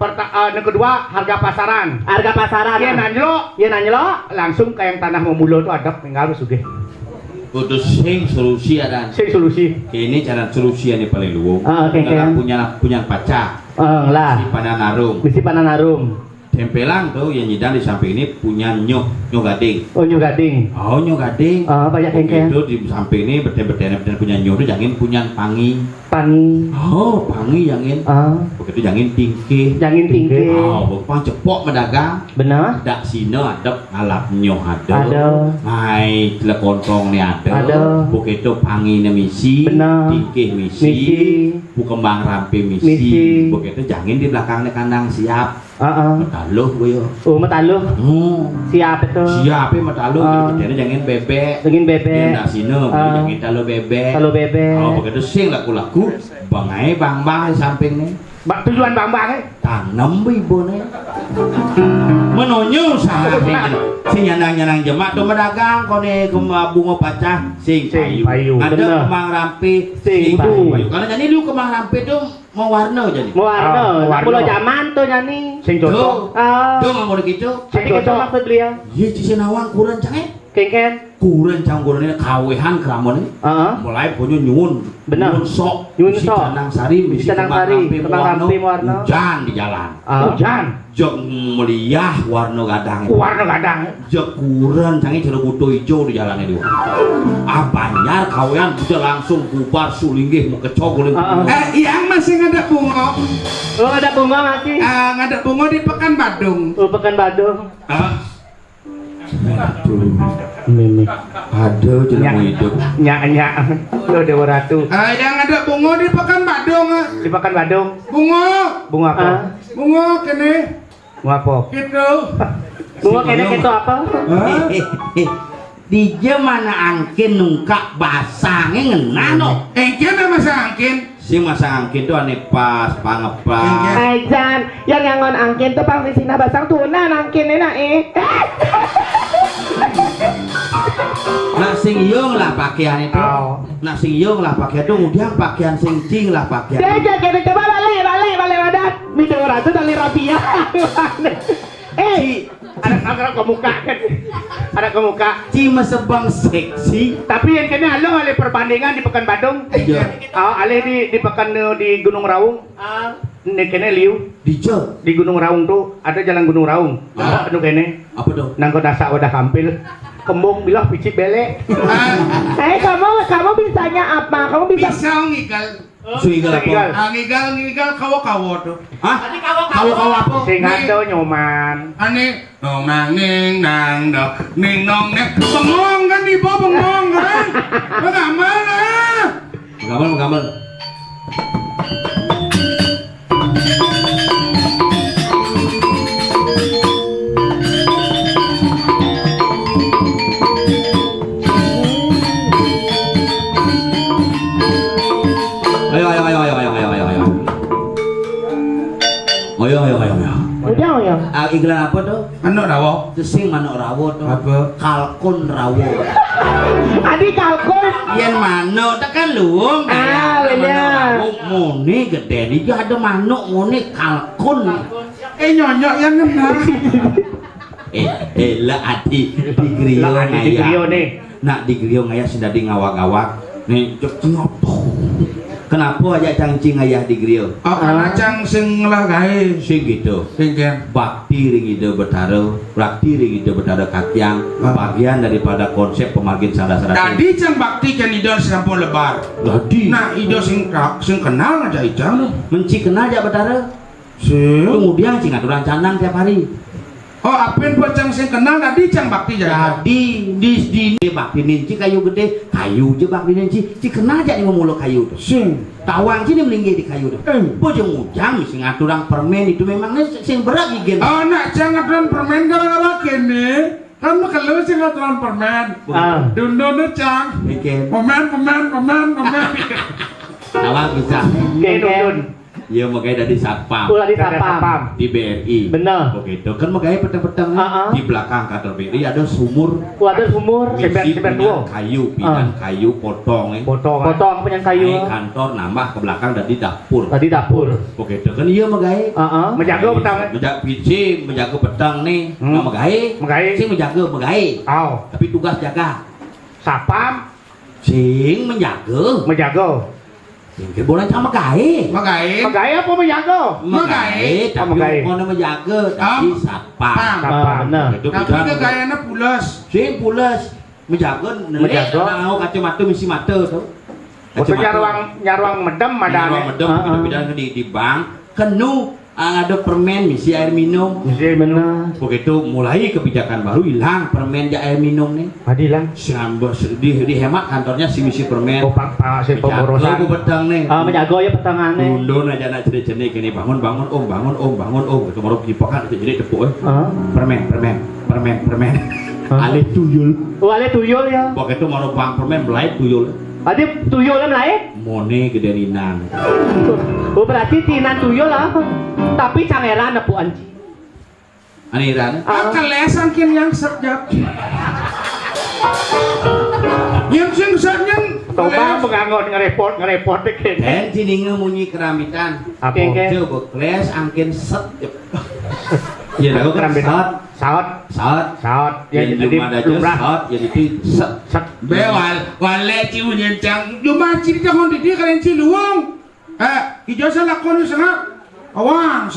Speaker 4: Yang kedua harga pasaran.
Speaker 5: Harga pasaran.
Speaker 4: Iya nanjelo. Langsung kayak yang tanah memula tuh ada enggal sugih.
Speaker 1: Putus sing solusi ada.
Speaker 4: Sing solusi.
Speaker 1: Ini cara solusi yang paling luwung.
Speaker 5: Oke.
Speaker 1: punya pacar.
Speaker 5: Lah.
Speaker 1: Si Pananarum.
Speaker 5: Mesti Pananarum.
Speaker 1: Tempelang tuh yang nyidang di samping ini punya nyok gading.
Speaker 5: Oh nyok gading.
Speaker 1: Oh nyok gading.
Speaker 5: Banyak kengkeng.
Speaker 1: Itu di samping ini bertemu punya nyok itu jangan punya pangi.
Speaker 5: Pangi.
Speaker 1: Oh pangi jangan. Begitu jangan tinggi.
Speaker 5: Jangan tinggi.
Speaker 1: Oh bukan cepok medagang.
Speaker 5: Benar.
Speaker 1: Dak sino ada alap nyok ada.
Speaker 5: Ada.
Speaker 1: Hai telekontong nih ada.
Speaker 5: Ada.
Speaker 1: Begitu pangi nih misi.
Speaker 5: Benar.
Speaker 1: Tinggi misi. Bu kembang rampe misi. Begitu jangan di belakangnya kandang siap. Mataluh gue yo.
Speaker 5: Oh mataluh. Siap itu.
Speaker 1: Siap mataluh. Jadi jangan bebek.
Speaker 5: Jangan bebek.
Speaker 1: Nak sino. Jangan taluh bebek.
Speaker 5: Taluh bebek.
Speaker 1: Oh begitu sing laku-laku. Bangai bang di samping nih.
Speaker 4: Tujuan bang
Speaker 1: tanam ibu nih. Menonyo sahabat sing nyanang jemak tuh medagang kone bunga pacah sing payu. Ada kemang rampe sing payu. Karena jadi lu kemang rampe tuh mau warna jadi.
Speaker 5: Mau warna. Pulau zaman tuh nyanyi.
Speaker 4: Sing cocok.
Speaker 1: Tuh nggak mau gitu.
Speaker 5: Sing cocok maksud beliau.
Speaker 1: Iya cici nawang kurang canggih.
Speaker 5: Kengken.
Speaker 1: Kurang canggur ini kawehan keramon ini. Mulai punya nyun.
Speaker 5: Benar.
Speaker 1: Nyun sok.
Speaker 5: Nyun sok.
Speaker 1: Canang sari.
Speaker 5: Misi canang sari. Kemang rampe warna.
Speaker 1: Hujan di jalan.
Speaker 4: Hujan.
Speaker 1: Jok meliah warna gadang. Jok kurang canggih jeruk buto hijau di jalan itu. Banyar kawehan udah langsung bubar sulinggih mau kecok.
Speaker 2: Yang masih ada bunga.
Speaker 5: Oh ada bunga masih.
Speaker 2: Ada bunga di Pekan Badung.
Speaker 5: Oh Pekan Badung.
Speaker 1: Mimik. Aduh, jadi mau hidup.
Speaker 4: Nyak. Lo Dewa Ratu.
Speaker 2: Yang ada bunga di Pekan Badung.
Speaker 4: Di Pekan Badung.
Speaker 2: Bunga
Speaker 4: apa?
Speaker 2: Bunga kene.
Speaker 4: Bunga apa?
Speaker 2: Gitu.
Speaker 5: Bunga kene itu apa?
Speaker 1: Di mana angkin nungkak basangnya ngenano.
Speaker 2: Engkin masa angkin.
Speaker 1: Si masa angkin tuh aneh pas pangepas.
Speaker 5: Aijan, yang ngon angkin tuh pang sisina basang tunan angkin
Speaker 1: Nak sing yung lah pakaian itu. Nak sing yung lah pakaian itu kemudian pakaian sing cing lah pakaian.
Speaker 5: Dia jadi coba balik wadat. Video ratu dari rapia.
Speaker 4: Ada kemuka.
Speaker 1: Cima sebang seksi.
Speaker 4: Tapi yang kena lo alih perbandingan di Pekan Badung.
Speaker 1: Iya.
Speaker 4: Alih di Pekan di Gunung Raung. Ini kena liu.
Speaker 1: Di
Speaker 4: Gunung Raung tuh ada jalan Gunung Raung. Apa kene?
Speaker 1: Apa tuh?
Speaker 4: Nangko dasak wadah kampil. Kembung bilah picit belek.
Speaker 5: Kamu bisanya apa? Kamu bisa
Speaker 2: ngigal.
Speaker 1: Ngigal apa?
Speaker 2: Ngigal kawo tuh.
Speaker 1: Hah? Kawo apa?
Speaker 4: Sing ado nyoman.
Speaker 2: Ane nong nang ning nang dok ning nong nek bengong kan di bawah bengong kan. Bagaimana?
Speaker 1: Gamel. Ayo. Iklan apa tuh?
Speaker 2: Manuk rawo.
Speaker 1: Sing manuk rawo tuh.
Speaker 2: Apa?
Speaker 1: Kalkun rawo.
Speaker 5: Adi kalkun.
Speaker 1: Yen manuk tekan luwung.
Speaker 5: Bener.
Speaker 1: Mune gede iki ada manuk mune kalkun.
Speaker 2: Nyonyok yang ngena.
Speaker 1: Lah adi di griyo ngaya. Nak di griyo ngaya sudah di ngawak-ngawak. Nih cok ngopo. Kenapa aja cangcing ayah di griyo?
Speaker 2: Karena cang sing lah gawe
Speaker 1: sing gitu.
Speaker 2: Sing kan.
Speaker 1: Bakti ring ide betaro, bakti ring ide betaro kakyang, bagian daripada konsep pemargin sada-sada.
Speaker 2: Tadi cang bakti kan ide sampun lebar.
Speaker 1: Tadi.
Speaker 2: Nah ide sing kenal aja icang.
Speaker 1: Menci kenal aja betaro.
Speaker 2: Sing.
Speaker 1: Kemudian cing aturan canang tiap hari.
Speaker 2: Oh, apin bocang sing kenal tadi cang bakti jaga.
Speaker 1: Jadi di bakti ninci kayu gede, kayu je bakti ninci, ci kenal aja nih ngomong kayu tuh.
Speaker 2: Sing
Speaker 1: Tawang sini melinggi di kayu tuh. Bojong ujang sing ngaturang permen itu memangnya sing berat igen.
Speaker 2: oh nak cang aturan permen gara-gara kene. Kan kalau sing aturan permen. Dundone cang.
Speaker 1: Bikin
Speaker 2: Permen.
Speaker 1: tawang bisa.
Speaker 5: Kengken.
Speaker 1: Iya makanya dari satpam
Speaker 5: Ulah di sapam.
Speaker 1: di BRI.
Speaker 5: Bener.
Speaker 1: Begitu kan makanya petang-petang di belakang kantor BRI ada sumur.
Speaker 5: Ada sumur.
Speaker 1: Misi punya kayu, pinang kayu potong.
Speaker 5: Potong punya kayu.
Speaker 1: Naik kantor nambah ke belakang dari dapur.
Speaker 5: Tadi dapur.
Speaker 1: Begitu kan iya makanya.
Speaker 2: Menjaga petang.
Speaker 1: Menjaga petang nih. Nah magae. Sing menjaga magae.
Speaker 2: Oh,
Speaker 1: Tapi tugas jaga.
Speaker 2: sapam
Speaker 1: Sing menjaga. Sing boleh sama magae.
Speaker 2: magae.
Speaker 5: Magaya apa menjaga?
Speaker 1: Magae, tapi
Speaker 5: magae.
Speaker 1: ono menjaga tapi satpam.
Speaker 5: Bener.
Speaker 1: Begitu
Speaker 2: Tapi
Speaker 1: bidang.
Speaker 2: kegayana pulas.
Speaker 1: Sing pules menjaga
Speaker 5: Menjaga.
Speaker 1: mau kacamata misi mata tuh.
Speaker 2: Maksudnya nyaruang medem
Speaker 1: Ruang
Speaker 2: madane.
Speaker 1: medem begitu bidang di bank kenu ada permen misi air minum.
Speaker 5: Bener.
Speaker 1: Begitu mulai kebijakan baru hilang permen di air minum nih.
Speaker 5: Adilah.
Speaker 1: Dihemat kantornya si misi permen.
Speaker 2: Pak si
Speaker 1: Menjaga
Speaker 2: pemborosan.
Speaker 1: ku bedang nih.
Speaker 5: Menjaga ya petangane.
Speaker 1: Undun aja nak jenis gini bangun om itu baru dipokan itu jadi tepuk permen alih tuyul
Speaker 5: Ale tuyul ya.
Speaker 1: begitu mau bang permen belai tuyul
Speaker 5: Adi tuyul lah lain.
Speaker 1: mone gederinan
Speaker 5: Oh berarti tinan tuyul lah. Tapi cangeran nepu anci.
Speaker 1: aniran
Speaker 2: Kelesan kin yang sejak. Yang sing sejak
Speaker 5: Coba mengangon ngerepot deh.
Speaker 1: dan sini ngemunyi keramitan
Speaker 5: Oke.
Speaker 1: coba kles angkin set ya aku
Speaker 5: Kerambitan.
Speaker 1: saat
Speaker 2: Ya
Speaker 1: yang
Speaker 2: jadi
Speaker 1: cuma ada
Speaker 2: lumrah.
Speaker 1: saat jadi set
Speaker 2: Wale ciu nyencang. Cuma ciri jangan di dia kalian ciluang. Hijau salah kau sana. Awang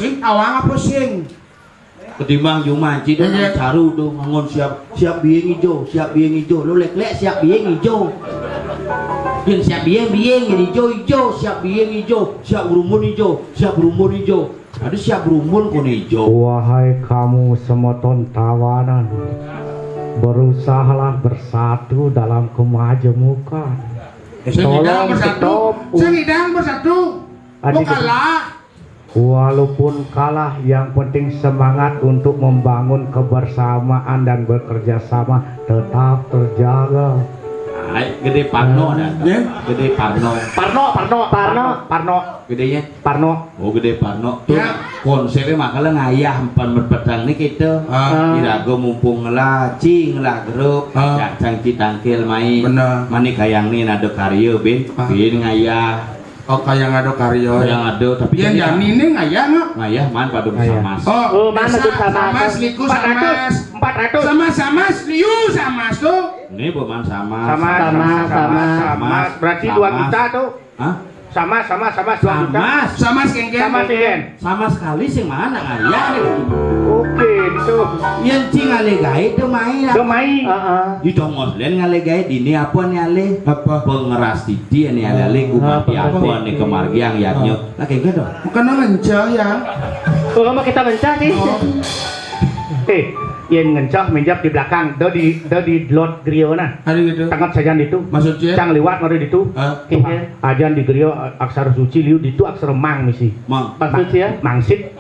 Speaker 2: apa sing?
Speaker 1: ketimbang Jumanji dan
Speaker 2: Iya.
Speaker 1: caru tuh ngangon siap bieng hijau lo lek siap bieng hijau yang siap bieng hijau siap bieng hijau siap berumun hijau ada siap berumun kun hijau
Speaker 3: Wahai kamu semoton tawanan, berusahalah bersatu dalam kemajemukan.
Speaker 2: Sengidang bersatu. Mau
Speaker 3: Adik-
Speaker 2: kalah.
Speaker 3: Walaupun kalah, yang penting semangat untuk membangun kebersamaan dan bekerja sama tetap terjaga.
Speaker 1: Ay, gede Parno ada gede Parno gedenya oh gede Parno tuh
Speaker 2: Ya.
Speaker 1: konsepnya makanya ngayah empan berpetang nih kita irago mumpung ngelaci grup ya cangci tangkil main
Speaker 2: Bener.
Speaker 1: mani kayang nih nado karyo bin ngayah
Speaker 2: Oh kayak ngado karyo.
Speaker 1: yang ada tapi
Speaker 2: Yang
Speaker 1: jadi
Speaker 2: jani ini ngayang nggak?
Speaker 1: ngayah man pada bersama
Speaker 5: Oh, mana tuh sama?
Speaker 2: Liku sama.
Speaker 5: 400.
Speaker 2: Sama liu sama tuh.
Speaker 1: ini bukan sama
Speaker 5: Berarti
Speaker 1: Sama.
Speaker 5: 2 juta tuh.
Speaker 1: Hah?
Speaker 5: Sama 2 juta.
Speaker 2: Sama skengken.
Speaker 5: Sama sih.
Speaker 1: sama sekali sih mana ngayah nih
Speaker 5: Oke, itu.
Speaker 1: yang cing ngalegai itu main
Speaker 5: Domai.
Speaker 1: di dongos lain ngalegai ini apa nih ale
Speaker 2: Apa?
Speaker 1: pengeras titi ini ale gumati apa nih kemargiang yaknya nah kayak gitu
Speaker 2: Bukan ngencah ya.
Speaker 5: Kalau mau kita mencah sih. Yang ngencah menjap di belakang, do di lot griyo na.
Speaker 2: Ada gitu.
Speaker 5: Tangkap saja itu.
Speaker 2: Maksudnya?
Speaker 5: Cang liwat ngori itu.
Speaker 2: Hah?
Speaker 5: Ajan di griyo aksara suci liu itu aksara mang misi.
Speaker 1: mang
Speaker 5: Maksud ya? Mangsit.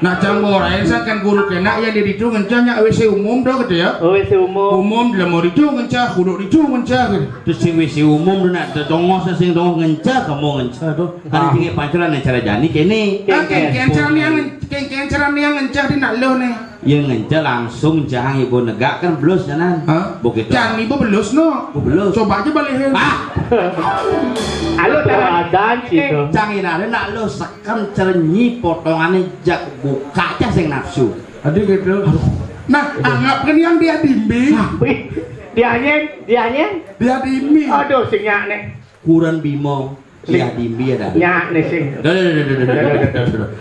Speaker 2: Nah cang orang saya kan guru kena ya di itu ngencahnya WC umum dah gitu ya.
Speaker 5: Oh, itu umum.
Speaker 2: Umum dalam mau itu ngencah, kudu itu ngencah gitu.
Speaker 1: terus sing wisi umum nak dongos sing dongos ngencah kamu ngencah tuh kan tinggi pancuran yang cara jani kene
Speaker 2: Kencaran yang ngencah di nak lo nih.
Speaker 1: yang ngencah langsung jang ibu negak kan belus janan begitu
Speaker 2: Jangan ibu belus no.
Speaker 1: belus
Speaker 2: Coba aja balikin.
Speaker 5: Halo, adan situ.
Speaker 1: Cangin ada nak lo sekan cerenyi potongannya jak buka aja sing nafsu.
Speaker 2: Aduh gitu. Nah, anggapkan yang dia dimbi.
Speaker 5: Wih, dianya.
Speaker 2: Dia dimbi.
Speaker 5: Aduh, sing nyak nih.
Speaker 1: Kuran bimo, ya dimbi ada.
Speaker 5: Nyak nih sing.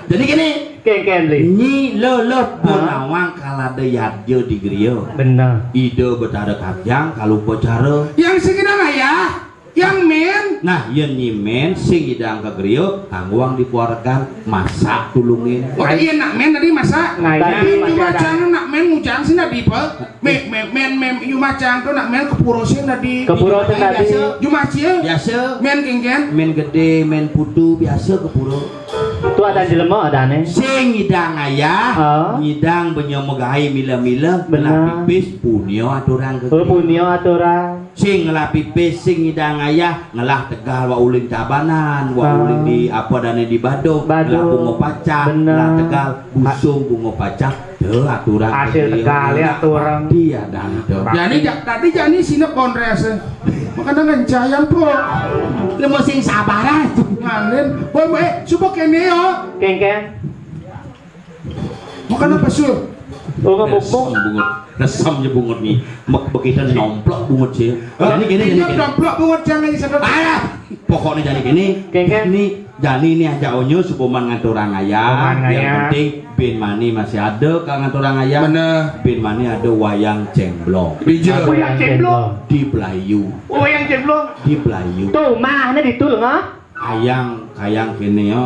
Speaker 1: Jadi gini,
Speaker 5: Ken li.
Speaker 1: nyi lo pun awang kalada yadjo di griyo.
Speaker 5: Bener.
Speaker 1: Ide betara kabyang kalau bocara.
Speaker 2: Yang segini nggak ya? Yang men.
Speaker 1: Nah yen nyimen sing idang ke griyo kangguang dikeluarkan masak tulungin.
Speaker 2: Oh iya nak men tadi masak.
Speaker 5: Tadi
Speaker 2: Cuma macang nak men ngujang sih nadi pa. Men yu macang tuh nak men kepuro sih nadi.
Speaker 5: Kepuro sing tadi.
Speaker 2: Cuma cie.
Speaker 1: Biasa
Speaker 2: Men kengken.
Speaker 1: men gede men putu biasa ke puro.
Speaker 5: Tu ada jelema adane.
Speaker 1: Sing ngidang ayah ngidang benyomegai mila-mila
Speaker 5: Benar.
Speaker 1: pipis punyo aturan ke
Speaker 5: Oh punyo aturan.
Speaker 1: sing ngelah pipis sing ngidang ayah ngelah tegal wa ulin tabanan wa ulin di apa dane di Badung ngelah bungo pacak
Speaker 5: Bener.
Speaker 1: ngelah tegal busung bungo pacak teu aturan
Speaker 5: Hasil tegal ya aturan.
Speaker 1: dia dan teu
Speaker 2: Tadi jani sinep kondres. Makanya ngencayang po.
Speaker 1: lemo sing sabaran
Speaker 2: Ngalen. Boy supo kene yo.
Speaker 5: Kengken.
Speaker 2: Makanya pesul.
Speaker 5: Oh ngebukbuk.
Speaker 1: bungut resam nya bungut nih mek begitu nomplok bungut sih jadi gini
Speaker 2: Domplok bungut jangan disedot.
Speaker 1: ayah pokoknya jadi gini
Speaker 5: Kengken.
Speaker 1: ini jani ini aja onyo supoman ngaturang ayah
Speaker 2: Supoman
Speaker 1: yang
Speaker 2: ayah.
Speaker 1: penting bin mani masih ada kang ngaturang ayah
Speaker 2: Bener.
Speaker 1: bin mani ada wayang cemblong
Speaker 2: Bijak.
Speaker 5: Oh yang cemblong.
Speaker 1: di Belayu
Speaker 5: Oh yang cemblong.
Speaker 1: di Belayu
Speaker 5: Tuh mahnya ditul ngah.
Speaker 1: kayang kini ya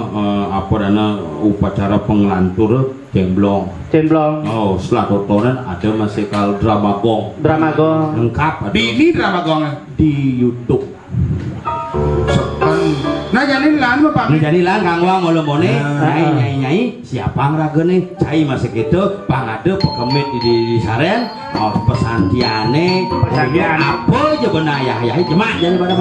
Speaker 1: apa dana upacara penglantur cemblong
Speaker 5: Cemblong.
Speaker 1: oh setelah tontonan ada masih kal drama gong
Speaker 5: Dramagon.
Speaker 1: lengkap ada
Speaker 2: Di ini drama gongnya.
Speaker 1: di YouTube.
Speaker 2: Nah jadi lan apa Pak?
Speaker 1: Ini jadi lah kangwang molo-mone
Speaker 5: Ah.
Speaker 1: nyai siapa ngeraga nih cai masih gitu pangade pekemit di saren mau pesantiane
Speaker 2: Pesantian.
Speaker 1: apa aja benar ya jemak jadi pada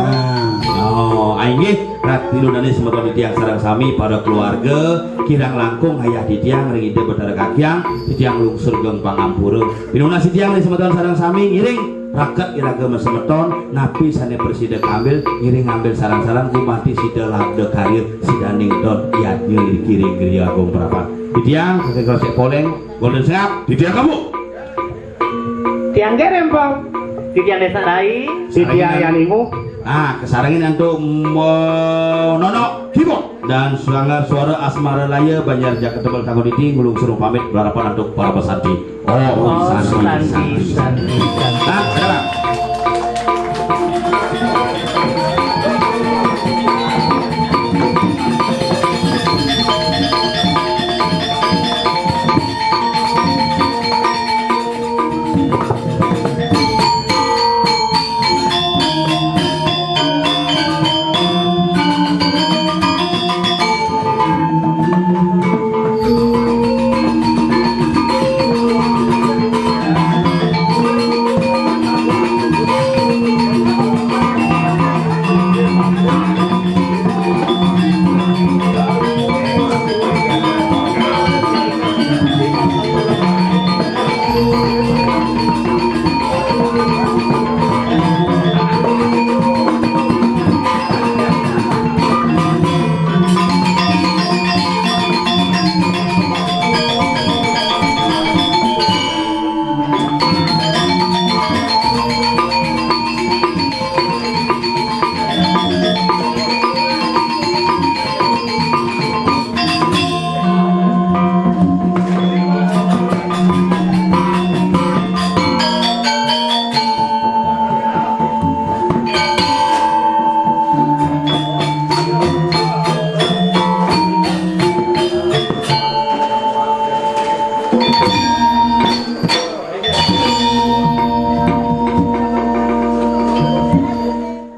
Speaker 1: oh aing ge ratilu dani semeton di tiang sareng sami pada keluarga kirang langkung hayah di tiang ring ide betara kakiang di tiang lungsur geung pangampura pinuna si tiang di semeton sareng sami ngiring raket iraga mesemeton napi sane bersida ambil ngiring ambil sarang-sarang kumati sida labde karir sidaning don iat nyulir kiri kiri agung perapat di tiang kakek krosek poleng golden seap di tiang kamu
Speaker 5: Tiang gerempong. Di tiang desa lain. Di tiang yang lingu.
Speaker 1: nah kesarangin untuk nono keyboard dan suara asmara laya banyak jaket tebal tanggung diti ngulung suruh pamit berharapan untuk para pesanti
Speaker 5: Oh, santi.
Speaker 1: nah sekarang